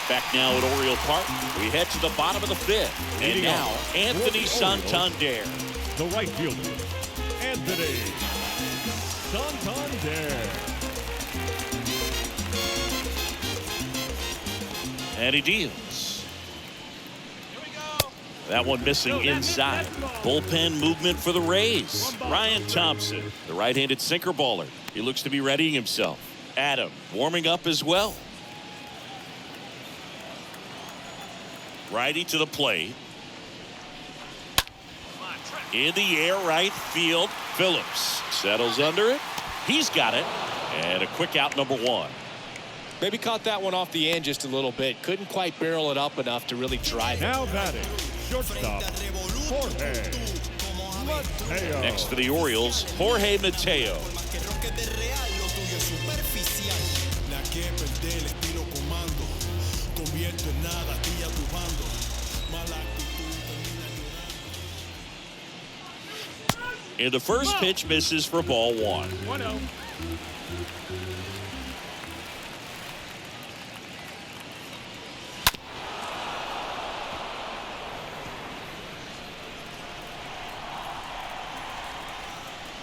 Speaker 2: Back now at Oriole Park, we head to the bottom of the 5th. And now, Anthony Santander.
Speaker 4: The right fielder, Anthony Santander.
Speaker 2: And he deals. That one missing inside. Bullpen movement for the Rays. Ryan Thompson, the right-handed sinker baller. He looks to be readying himself. Adam warming up as well. Righty to the plate. In the air, right field. Phillips settles under it. He's got it. And a quick out, number 1.
Speaker 3: Maybe caught that one off the end just a little bit. Couldn't quite barrel it up enough to really drive it.
Speaker 4: Now batting, shortstop, Jorge Mateo.
Speaker 2: Next for the Orioles, Jorge Mateo. And the first pitch misses for ball 1.
Speaker 5: 1-0.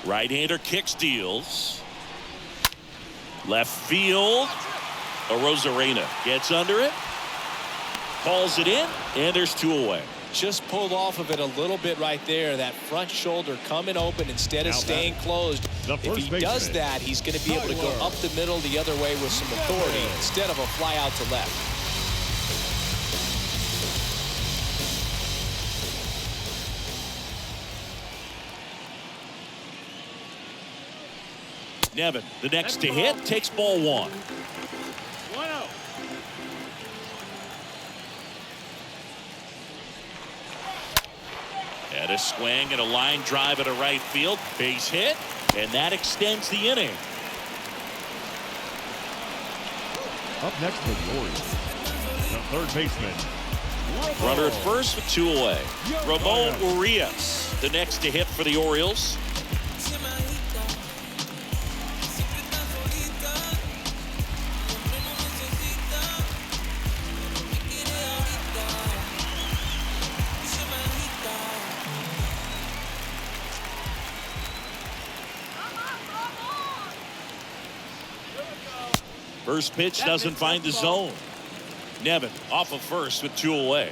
Speaker 2: Right-hander kicks, deals. Left field. Arozarena gets under it. Calls it in, and there's 2 away.
Speaker 3: Just pulled off of it a little bit right there. That front shoulder coming open instead of staying closed. If he does that, he's going to be able to go up the middle the other way with some authority instead of a fly out to left.
Speaker 2: Nevin, the next to hit, takes ball 1.
Speaker 5: 1-0.
Speaker 2: And a swing and a line drive at a right field. Base hit. And that extends the inning.
Speaker 4: Up next for the Orioles, the third baseman.
Speaker 2: Runner at first with 2 away. Ramon Urias, the next to hit for the Orioles. First pitch doesn't find the zone. Nevin off of first with 2 away.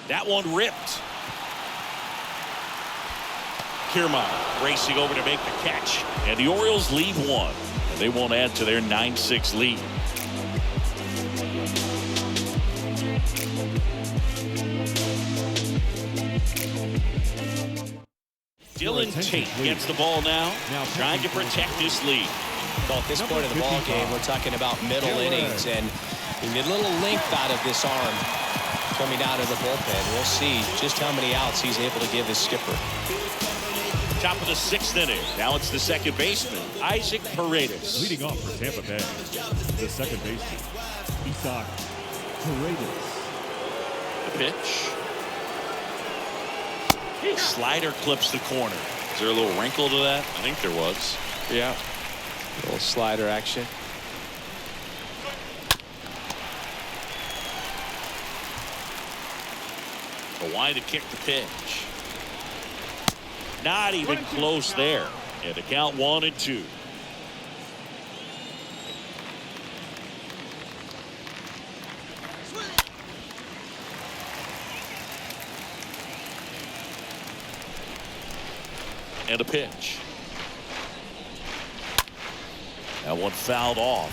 Speaker 2: That one ripped. Kiermaier racing over to make the catch. And the Orioles lead 1. And they won't add to their 9-6 lead. Dylan Tate gets the ball now, trying to protect this lead.
Speaker 3: Well, at this point of the ball game, we're talking about middle innings, and we need a little length out of this arm coming out of the bullpen. We'll see just how many outs he's able to give his skipper.
Speaker 2: Top of the 6th inning. Now it's the second baseman, Isaac Paredes.
Speaker 4: Leading off for Tampa Bay, the second baseman, Isaac Paredes.
Speaker 2: The pitch. Slider clips the corner. Is there a little wrinkle to that? I think there was.
Speaker 3: Yeah. A little slider action.
Speaker 2: Kawhi to kick the pitch. Not even close there. And the count 1-2. And a pitch. That one fouled off.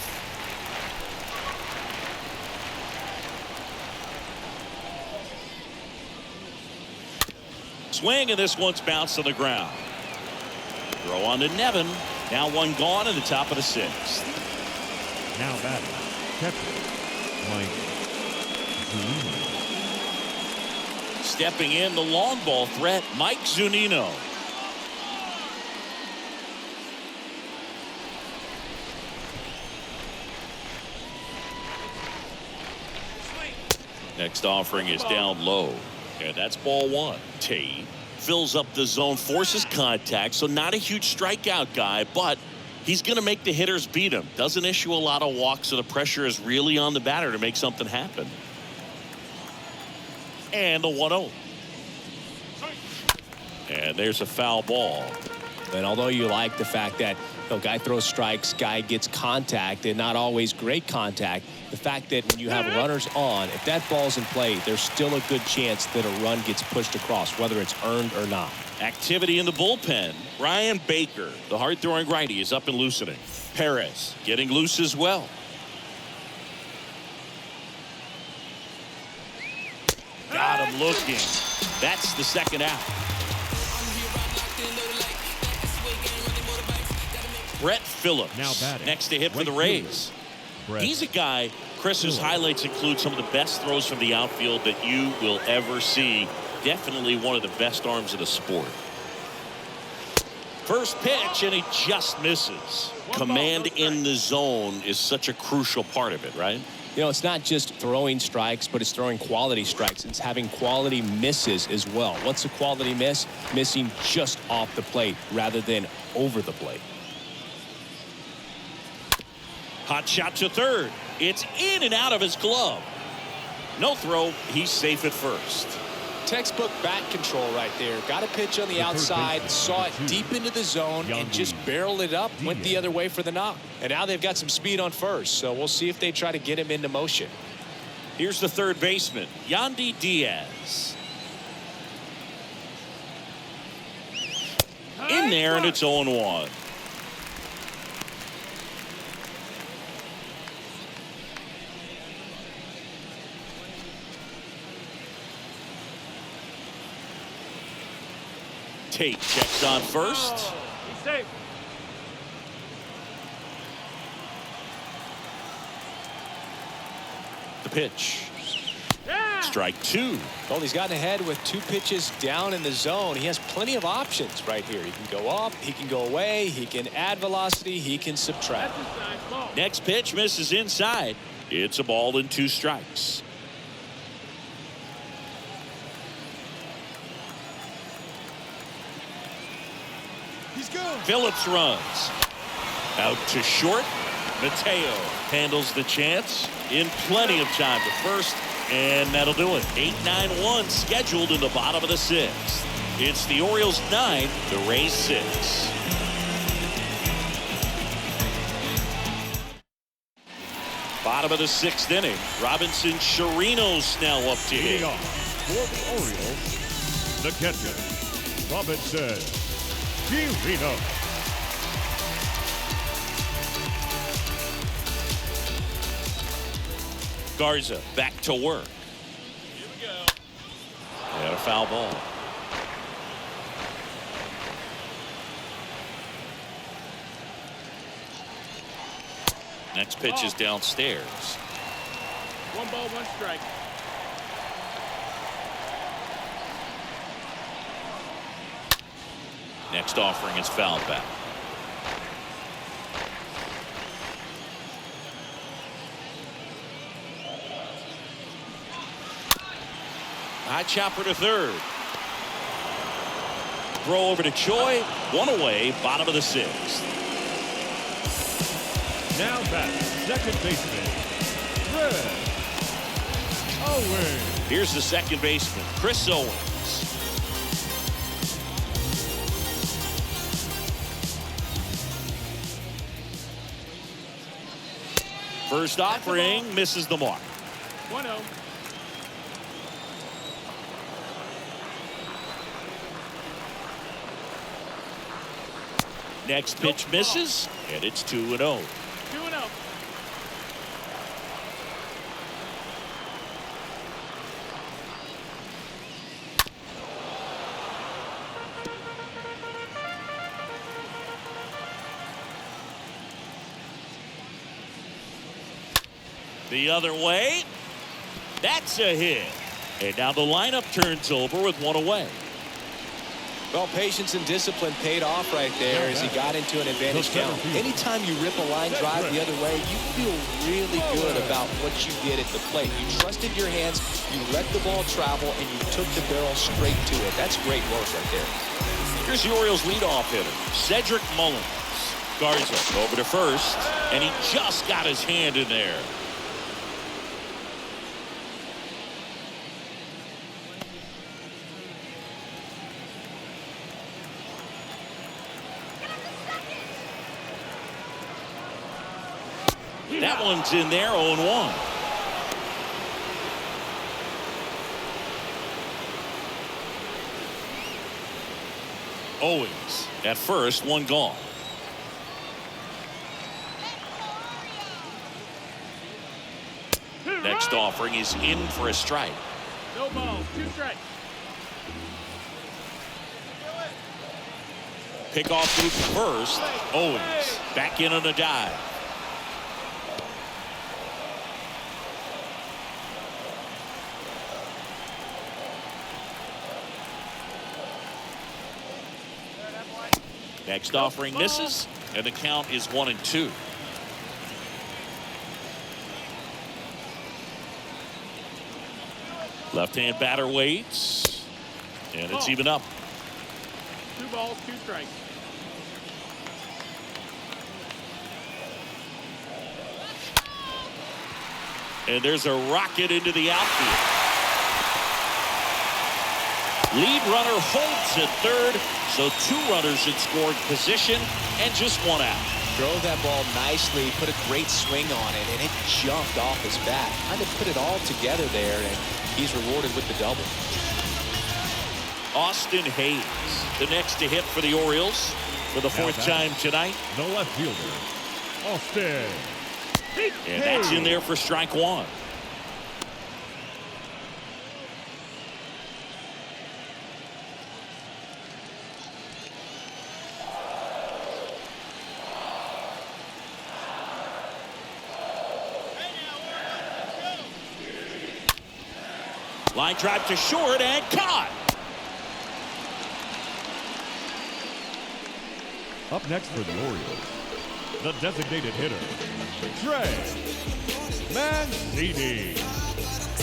Speaker 2: Swing, and this one's bounced on the ground. Throw on to Nevin. Now one gone in the top of the 6th.
Speaker 4: Now batting, catcher, Mike Zunino.
Speaker 2: Stepping in the long ball threat, Mike Zunino. Next offering is down low. And that's ball 1. Tate fills up the zone, forces contact, so not a huge strikeout guy, but he's going to make the hitters beat him. Doesn't issue a lot of walks, so the pressure is really on the batter to make something happen. And the 1-0. And there's a foul ball.
Speaker 3: And although you like the fact that guy throws strikes, guy gets contact, and not always great contact, the fact that when you have runners on, if that ball's in play, there's still a good chance that a run gets pushed across, whether it's earned or not.
Speaker 2: Activity in the bullpen. Ryan Baker, the hard-throwing righty, is up and loosening. Perez getting loose as well. Got him looking. That's the second out. Brett Phillips
Speaker 4: Now batting.
Speaker 2: next to hit for the Rays. He's a guy, Chris's highlights include some of the best throws from the outfield that you will ever see. Definitely one of the best arms of the sport. First pitch, and he just misses. Command in the zone is such a crucial part of it, right?
Speaker 3: You know, it's not just throwing strikes, but it's throwing quality strikes. It's having quality misses as well. What's a quality miss? Missing just off the plate rather than over the plate.
Speaker 2: Hot shot to third. It's in and out of his glove. No throw. He's safe at first.
Speaker 3: Textbook bat control right there. Got a pitch on the outside, saw it deep into the zone, and just barreled it up, went the other way for the knock. And now they've got some speed on first, so we'll see if they try to get him into motion.
Speaker 2: Here's the third baseman, Yandy Diaz. In there, and it's 0-1. Tate checks on first.
Speaker 5: He's safe.
Speaker 2: The pitch.
Speaker 5: Yeah.
Speaker 2: Strike two.
Speaker 3: Well, he's gotten ahead with 2 pitches down in the zone. He has plenty of options right here. He can go up, he can go away, he can add velocity, he can subtract.
Speaker 5: That's a sign. Ball.
Speaker 2: Next pitch misses inside. It's a ball and 2 strikes.
Speaker 1: He's good.
Speaker 2: Phillips runs. Out to short. Mateo handles the chance in plenty of time to first, and that'll do it. 8-9-1 scheduled in the bottom of the 6th. It's the Orioles 9, the Rays 6. Bottom of the 6th inning. Robinson Chirinos now up to
Speaker 4: Leading
Speaker 2: hit.
Speaker 4: off for the Orioles, the catcher, Robinson Chirinos.
Speaker 2: Garza back to work.
Speaker 5: Here we go.
Speaker 2: And a foul ball. Next pitch is downstairs.
Speaker 5: 1 ball, 1 strike.
Speaker 2: Next offering is fouled back. High chopper to third. Throw over to Choi. 1 away, bottom of the 6th.
Speaker 4: Now back, second baseman, Chris Owens.
Speaker 2: Here's the second baseman, Chris Owens. First offering misses the mark.
Speaker 5: 1-0.
Speaker 2: Next pitch misses, and it's 2-0.
Speaker 5: 2-0.
Speaker 2: The other way. That's a hit. And now the lineup turns over with 1 away.
Speaker 3: Well, patience and discipline paid off right there as he got into an advantage count. Anytime you rip a line drive the other way, you feel really good about what you did at the plate. You trusted your hands, you let the ball travel, and you took the barrel straight to it. That's great work right there.
Speaker 2: Here's the Orioles leadoff hitter, Cedric Mullins. Garza over to first, and he just got his hand in there. That one's in there, 0-1. Owens at first, 1 gone. Next offering is in for a strike.
Speaker 5: No balls, 2 strikes.
Speaker 2: Pickoff move to first. Owens back in on a dive. Next offering misses, and the count is 1-2. Left-hand batter waits, and it's even up.
Speaker 5: 2 balls, 2 strikes.
Speaker 2: And there's a rocket into the outfield. Lead runner holds at third, so 2 runners in scoring position and just 1 out.
Speaker 3: Drove that ball nicely, put a great swing on it, and it jumped off his bat. Kind of put it all together there, and he's rewarded with the double.
Speaker 2: Austin Hayes, the next to hit for the Orioles for the 4th time tonight.
Speaker 4: The left fielder, Austin.
Speaker 2: And that's in there for strike 1. Line drive to short and caught.
Speaker 4: Up next for the Orioles, the designated hitter, Trey Mancini.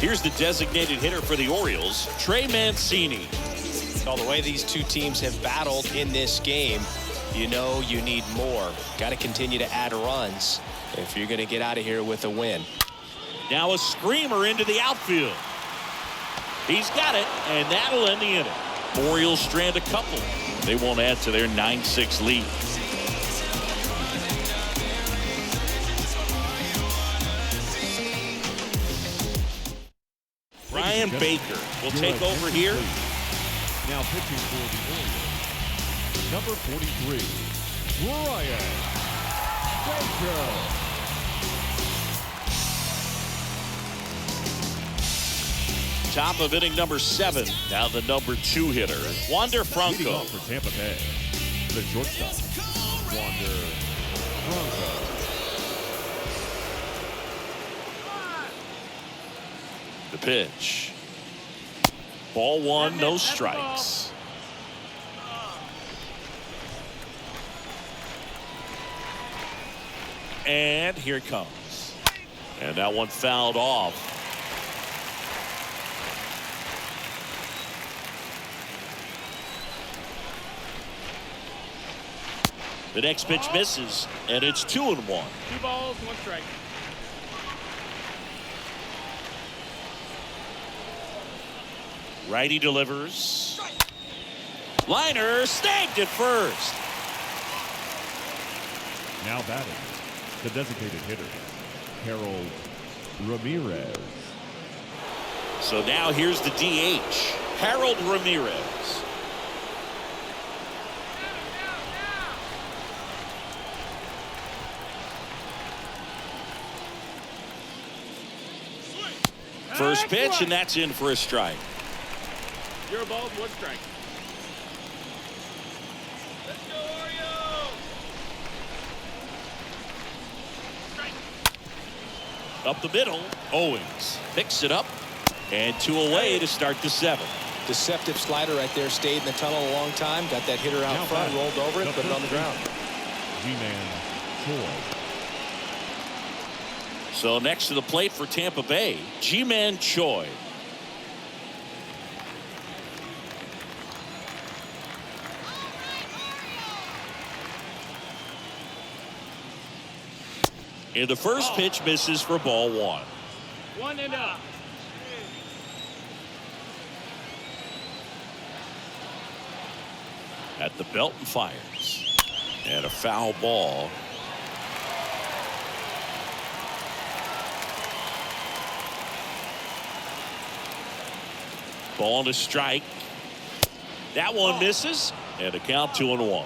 Speaker 2: Here's the designated hitter for the Orioles, Trey Mancini.
Speaker 3: Well, the way these two teams have battled in this game, you know you need more. Got to continue to add runs if you're going to get out of here with a win.
Speaker 2: Now a screamer into the outfield. He's got it, and that'll end the inning. Orioles strand a couple. They won't add to their 9-6 lead. Brian Baker will take over here.
Speaker 4: Now pitching for the Orioles, number 43, Brian Baker.
Speaker 2: Top of inning number 7. Now the number 2 hitter, Wander
Speaker 4: Leading
Speaker 2: Franco.
Speaker 4: off for Tampa Bay, the shortstop, Wander Franco.
Speaker 2: The pitch. Ball 1, no strikes. And here it comes. And that one fouled off. The next pitch misses, and it's 2-1.
Speaker 5: 2 balls, 1 strike.
Speaker 2: Righty delivers. Liner snagged at first.
Speaker 4: Now batting, the designated hitter, Harold Ramirez.
Speaker 2: So now here's the DH, Harold Ramirez. First pitch, and that's in for a strike.
Speaker 5: 0 balls, 1 strike. Let's go, Oriole! Strike.
Speaker 2: Up the middle, Owens picks it up, and 2 away to start the 7th.
Speaker 3: Deceptive slider right there. Stayed in the tunnel a long time. Got that hitter out
Speaker 4: Now
Speaker 3: front,
Speaker 4: back,
Speaker 3: rolled over it, put it on the ground.
Speaker 4: G-Man Troy.
Speaker 2: So next to the plate for Tampa Bay, G-Man Choi. And the first pitch misses for ball 1.
Speaker 5: 1 and up.
Speaker 2: At the belt and fires. And a foul ball. Ball to strike. That one misses, and a count 2-1.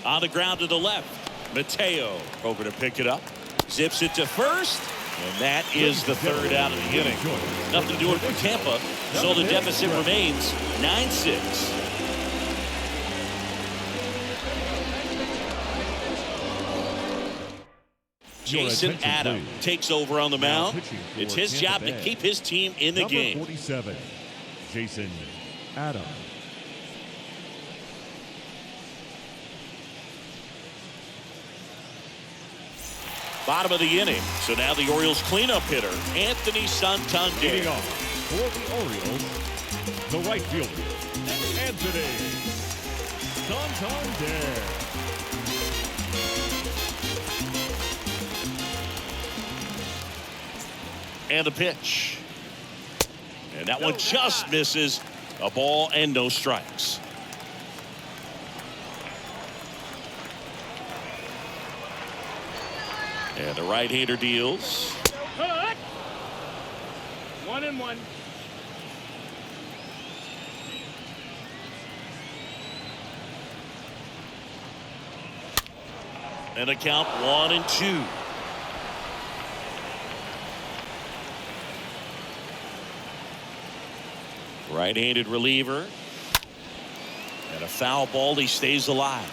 Speaker 2: On the ground to the left, Mateo over to pick it up, zips it to first, and that is the 3rd out of the inning. Nothing doing for Tampa, so the deficit remains 9-6. Jason Adam takes over on the mound. It's his job to keep his team in the game.
Speaker 4: 47, Jason Adam.
Speaker 2: Bottom of the inning. So now the Orioles cleanup hitter, Anthony Santander.
Speaker 4: Leading off for the Orioles, the right fielder, Anthony Santander.
Speaker 2: And the pitch. And that one just misses. A ball and no strikes. And the right-hander deals.
Speaker 5: Cut. 1-1.
Speaker 2: And a count 1-2. Right-handed reliever. And a foul ball. He stays alive.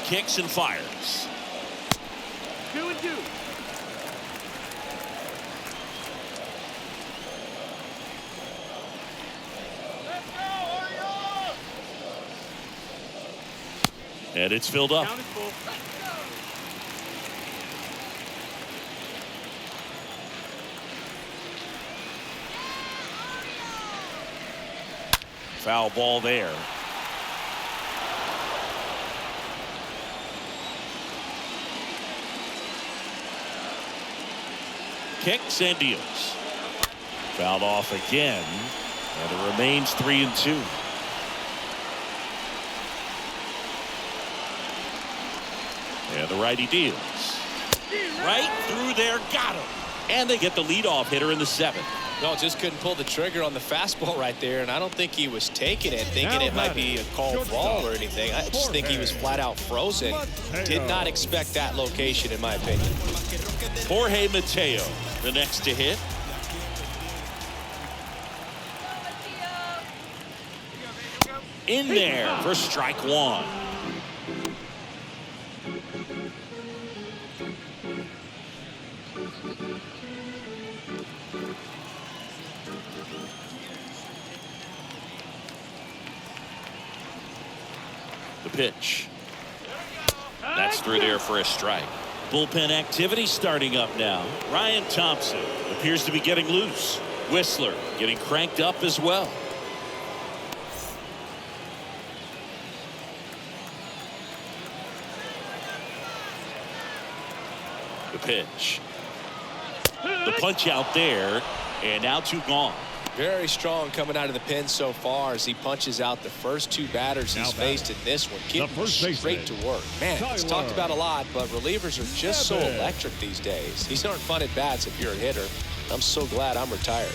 Speaker 2: kicks and fires.
Speaker 5: 2-2. Let's go, Oriole!
Speaker 2: And it's filled up.
Speaker 5: Count is full.
Speaker 2: Foul ball there. Kicks and deals. Fouled off again, and it remains 3-2. And the righty deals. Right through there, got him. And they get the leadoff hitter in the 7th.
Speaker 3: No, just couldn't pull the trigger on the fastball right there, and I don't think he was taking it, thinking it might be a called ball or anything. I just think he was flat out frozen. Did not expect that location, in my opinion.
Speaker 2: Jorge Mateo, the next to hit. In there for strike 1. The pitch. That's through there for a strike. Bullpen activity starting up now. Ryan Thompson appears to be getting loose. Whistler getting cranked up as well. The pitch. The punch out there, and now 2 gone.
Speaker 3: Very strong coming out of the pen so far as he punches out the first 2 batters he's faced in this one. Getting straight to work. Man, it's talked about a lot, but relievers are just so electric these days. These aren't fun at bats if you're a hitter. I'm so glad I'm retired.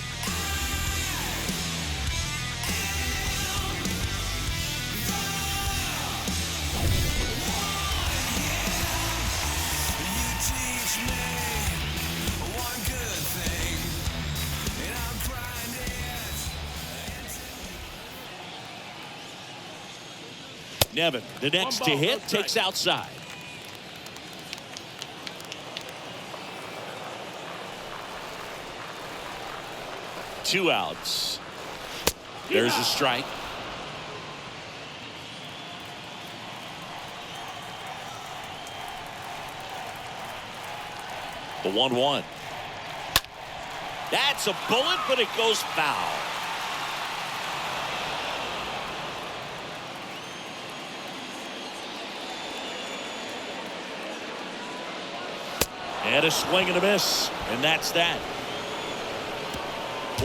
Speaker 2: Nevin, the next to hit, takes outside. Two outs. There's a strike. The 1-1. That's a bullet, but it goes foul. And a swing and a miss, and that's that.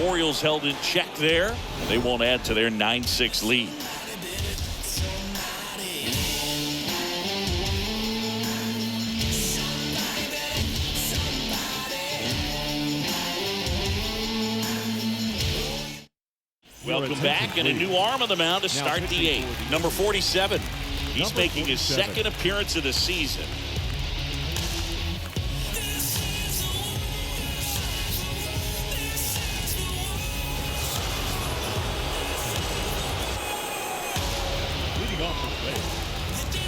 Speaker 2: Orioles held in check there. They won't add to their 9-6 lead. Welcome back, and a new arm on the mound to start the 8th. Number 47. He's making his second appearance of the season.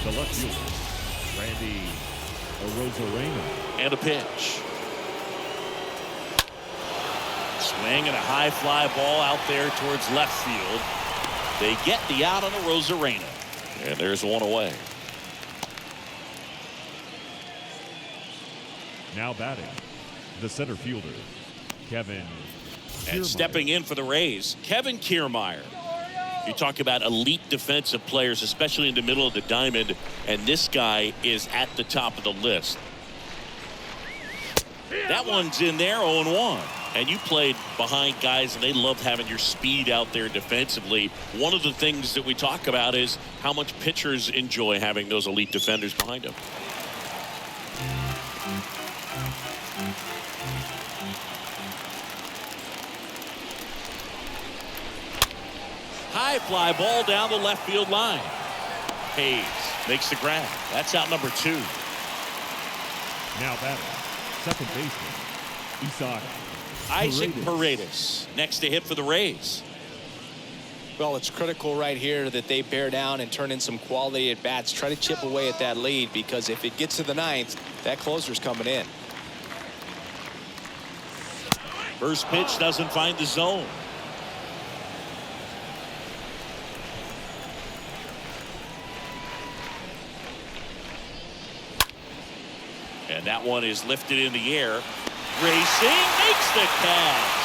Speaker 4: The left fielder, Randy Arozarena.
Speaker 2: And a pitch. Swing and a high fly ball out there towards left field. They get the out on Arozarena. And there's one away.
Speaker 4: Now batting, the center fielder, Kevin Kiermaier.
Speaker 2: And stepping in for the Rays, Kevin Kiermaier. You talk about elite defensive players, especially in the middle of the diamond, and this guy is at the top of the list. That one's in there, 0-1. And you played behind guys, and they love having your speed out there defensively. One of the things that we talk about is how much pitchers enjoy having those elite defenders behind them. High fly ball down the left field line. Hayes makes the grab. That's out number 2.
Speaker 4: Now batting, second baseman,
Speaker 2: Isaac Paredes next to hit for the Rays.
Speaker 3: Well, it's critical right here that they bear down and turn in some quality at bats. Try to chip away at that lead, because if it gets to the ninth, that closer's coming in.
Speaker 2: First pitch doesn't find the zone. And that one is lifted in the air. Racing makes the catch.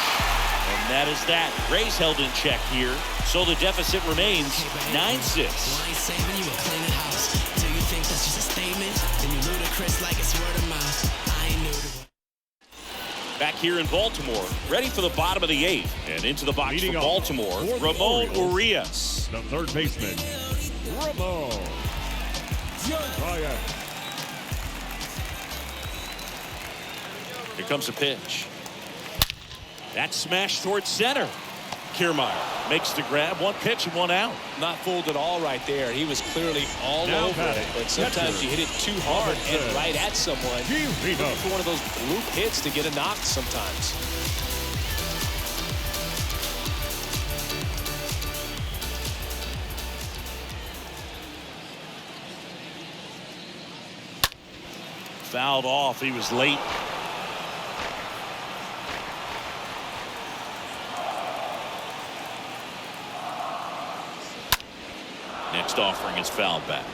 Speaker 2: And that is that. Ray's held in check here. So the deficit remains 9-6.
Speaker 6: Why ain't saving you a cleaner house? Do you think that's just a statement? Then you ludicrous like it's word of mouth. I ain't new to.
Speaker 2: Back here in Baltimore, ready for the bottom of the 8th. And into the box
Speaker 4: Leading
Speaker 2: for
Speaker 4: off
Speaker 2: Baltimore,
Speaker 4: for the
Speaker 2: Ramon
Speaker 4: Orioles,
Speaker 2: Urias.
Speaker 4: the third baseman, Ramon Urias.
Speaker 2: Here comes a pitch. That's smashed towards center. Kiermaier makes the grab. One pitch and one out.
Speaker 3: Not fooled at all right there. He was clearly all
Speaker 4: Now
Speaker 3: over it. But sometimes you hit it too hard and right at someone. Looking for one of those bloop hits to get a knock sometimes.
Speaker 2: Fouled off. He was late. Next offering is fouled back.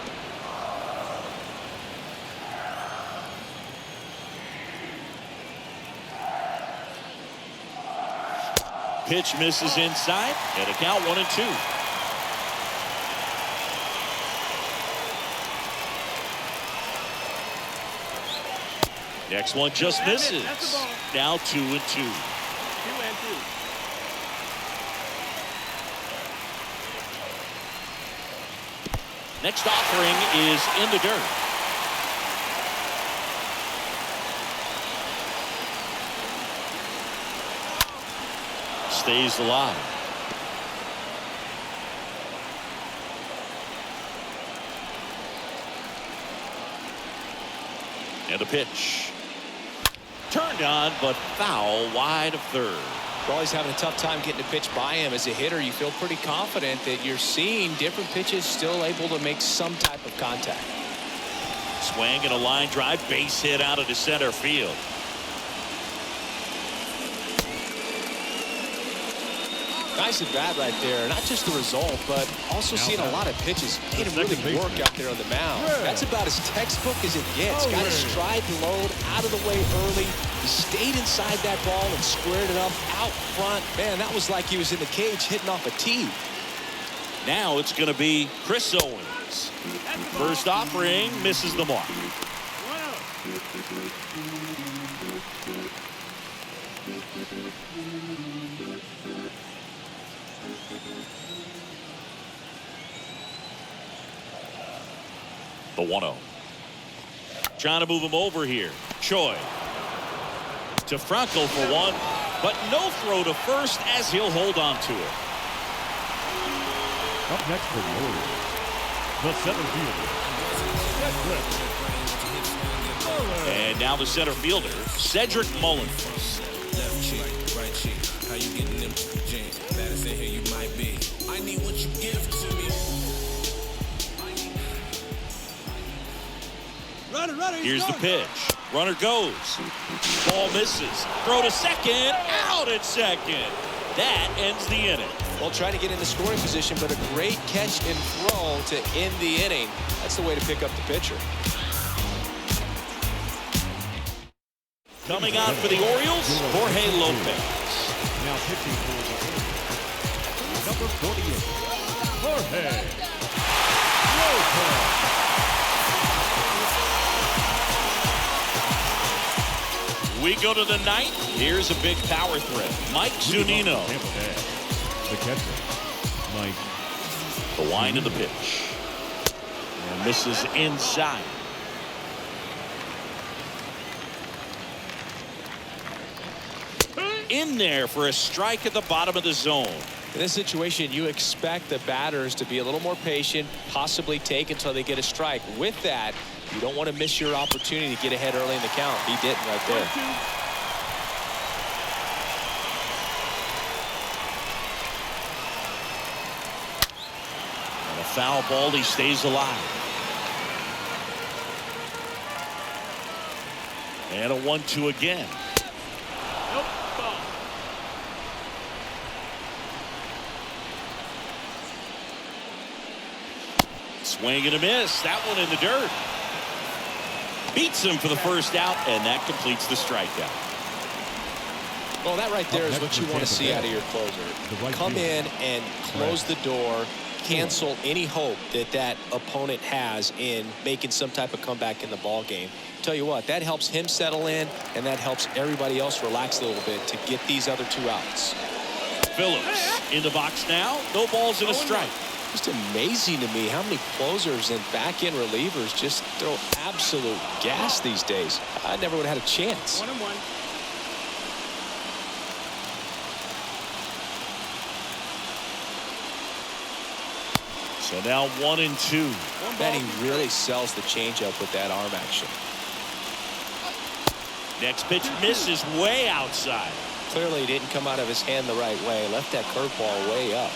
Speaker 2: Pitch misses inside, and a count 1-2. Next one just misses. Now 2-2.
Speaker 5: 2-2.
Speaker 2: Next offering is in the dirt. Stays alive. And a pitch. Turned on, but foul wide of third.
Speaker 3: Always having a tough time getting a pitch by him. As a hitter, you feel pretty confident that you're seeing different pitches still able to make some type of contact.
Speaker 2: Swing and a line drive, base hit out of the center field.
Speaker 3: Nice at bat right there. Not just the result, but also seeing a lot of pitches. Made him really work out there on the mound. That's about as textbook as it gets. Got his stride and load out of the way early. He stayed inside that ball and squared it up out front. Man, that was like he was in the cage hitting off a tee.
Speaker 2: Now it's going to be Chris Owens. First offering misses the mark. The 1-0. Trying to move him over here. Choi to Franco for one, but no throw to first as he'll hold on to it.
Speaker 4: Up next for the Orioles, the center fielder,
Speaker 2: And now the center fielder, Cedric Mullins.
Speaker 7: Left cheek, right cheek. How you getting them jeans? Baddest in here you might be. I need what you give to me.
Speaker 2: Here's the pitch. Runner goes. Ball misses. Throw to second. Out at second. That ends the inning.
Speaker 3: Well, trying to get in the scoring position, but a great catch and throw to end the inning. That's the way to pick up the pitcher.
Speaker 2: Coming on for the Orioles, Jorge Lopez.
Speaker 4: now pitching for the number 48, Jorge Lopez.
Speaker 2: We go to the ninth. Here's a big power threat. Mike Zunino.
Speaker 4: The catcher, Mike.
Speaker 2: The wind of the pitch. And this is inside. In there for a strike at the bottom of the zone.
Speaker 3: In this situation, you expect the batters to be a little more patient, possibly take until they get a strike. With that, you don't want to miss your opportunity to get ahead early in the count. He didn't right there.
Speaker 2: foul ball. He stays alive. And a 1-2 again.
Speaker 5: Nope. Ball.
Speaker 2: Swing and a miss. That one in the dirt. Beats him for the first out, and that completes the strikeout.
Speaker 3: Well, that right there is what you want to see out of your closer. Come in and close the door, cancel any hope that that opponent has in making some type of comeback in the ball game. Tell you what, that helps him settle in, and that helps everybody else relax a little bit to get these other 2 outs.
Speaker 2: Phillips in the box now. No balls and a strike.
Speaker 3: Just amazing to me how many closers and back-end relievers just throw absolute gas these days. I never would have had a chance.
Speaker 5: 1-1.
Speaker 2: So now 1-2.
Speaker 3: Man, he really sells the changeup with that arm action.
Speaker 2: Next pitch misses way outside.
Speaker 3: Clearly didn't come out of his hand the right way. Left that curveball way up.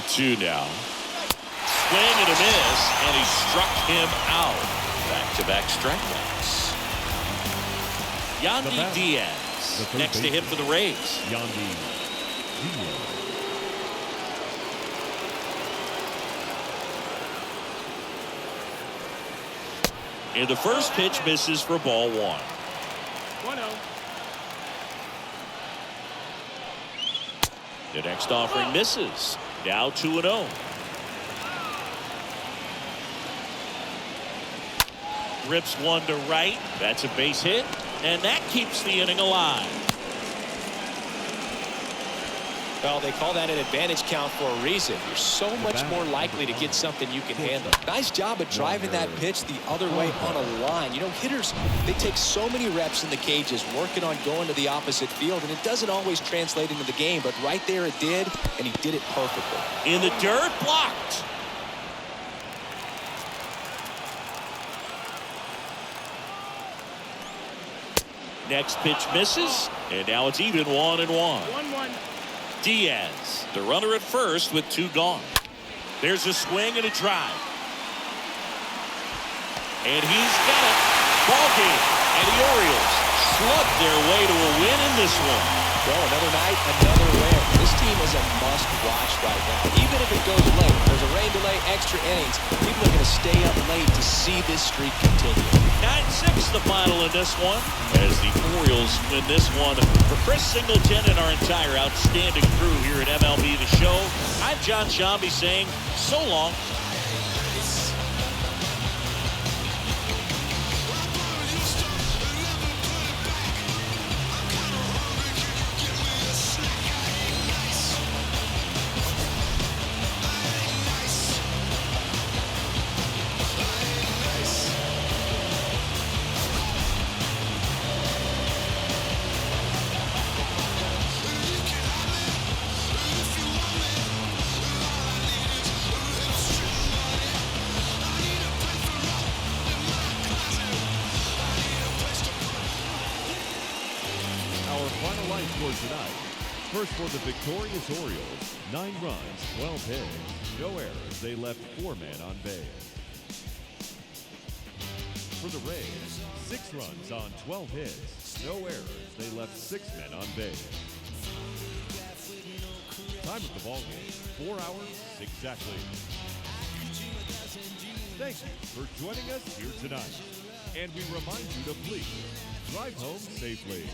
Speaker 2: Two now. Swing and a miss, and he struck him out. Back-to-back strikeouts. Yandy Diaz next to him for the Rays.
Speaker 4: Yandy Diaz.
Speaker 2: And the first pitch misses for ball 1.
Speaker 5: 1-0.
Speaker 2: The next offering misses. Now 2-0. Rips one to right. That's a base hit, and that keeps the inning alive.
Speaker 3: Well, they call that an advantage count for a reason. You're so much more likely to get something you can handle. Nice job of driving that pitch the other way on a line. You know, hitters, they take so many reps in the cages working on going to the opposite field, and it doesn't always translate into the game, but right there it did, and he did it perfectly.
Speaker 2: In the dirt, blocked. Next pitch misses, and now it's even 1-1.
Speaker 5: 1-1.
Speaker 2: Diaz, the runner at first with 2 gone. There's a swing and a drive. And he's got it. Ball game. And the Orioles slug their way to a win in this one.
Speaker 3: Well, another night, another win. This team is a must-watch right now. Even if it goes late, there's a rain delay, extra innings. People are going to stay up late to see this streak continue.
Speaker 2: 9-6 the final in this one, as the Orioles win this one. For Chris Singleton and our entire outstanding crew here at MLB The Show, I'm John Shambi saying so long.
Speaker 4: Tonight. First for the victorious Orioles, 9 runs, 12 hits, no errors. They left 4 men on base. For the Rays, 6 runs on 12 hits, no errors. They left 6 men on base. Time of the ball game, 4 hours exactly. Thank you for joining us here tonight. And we remind you to please drive home safely.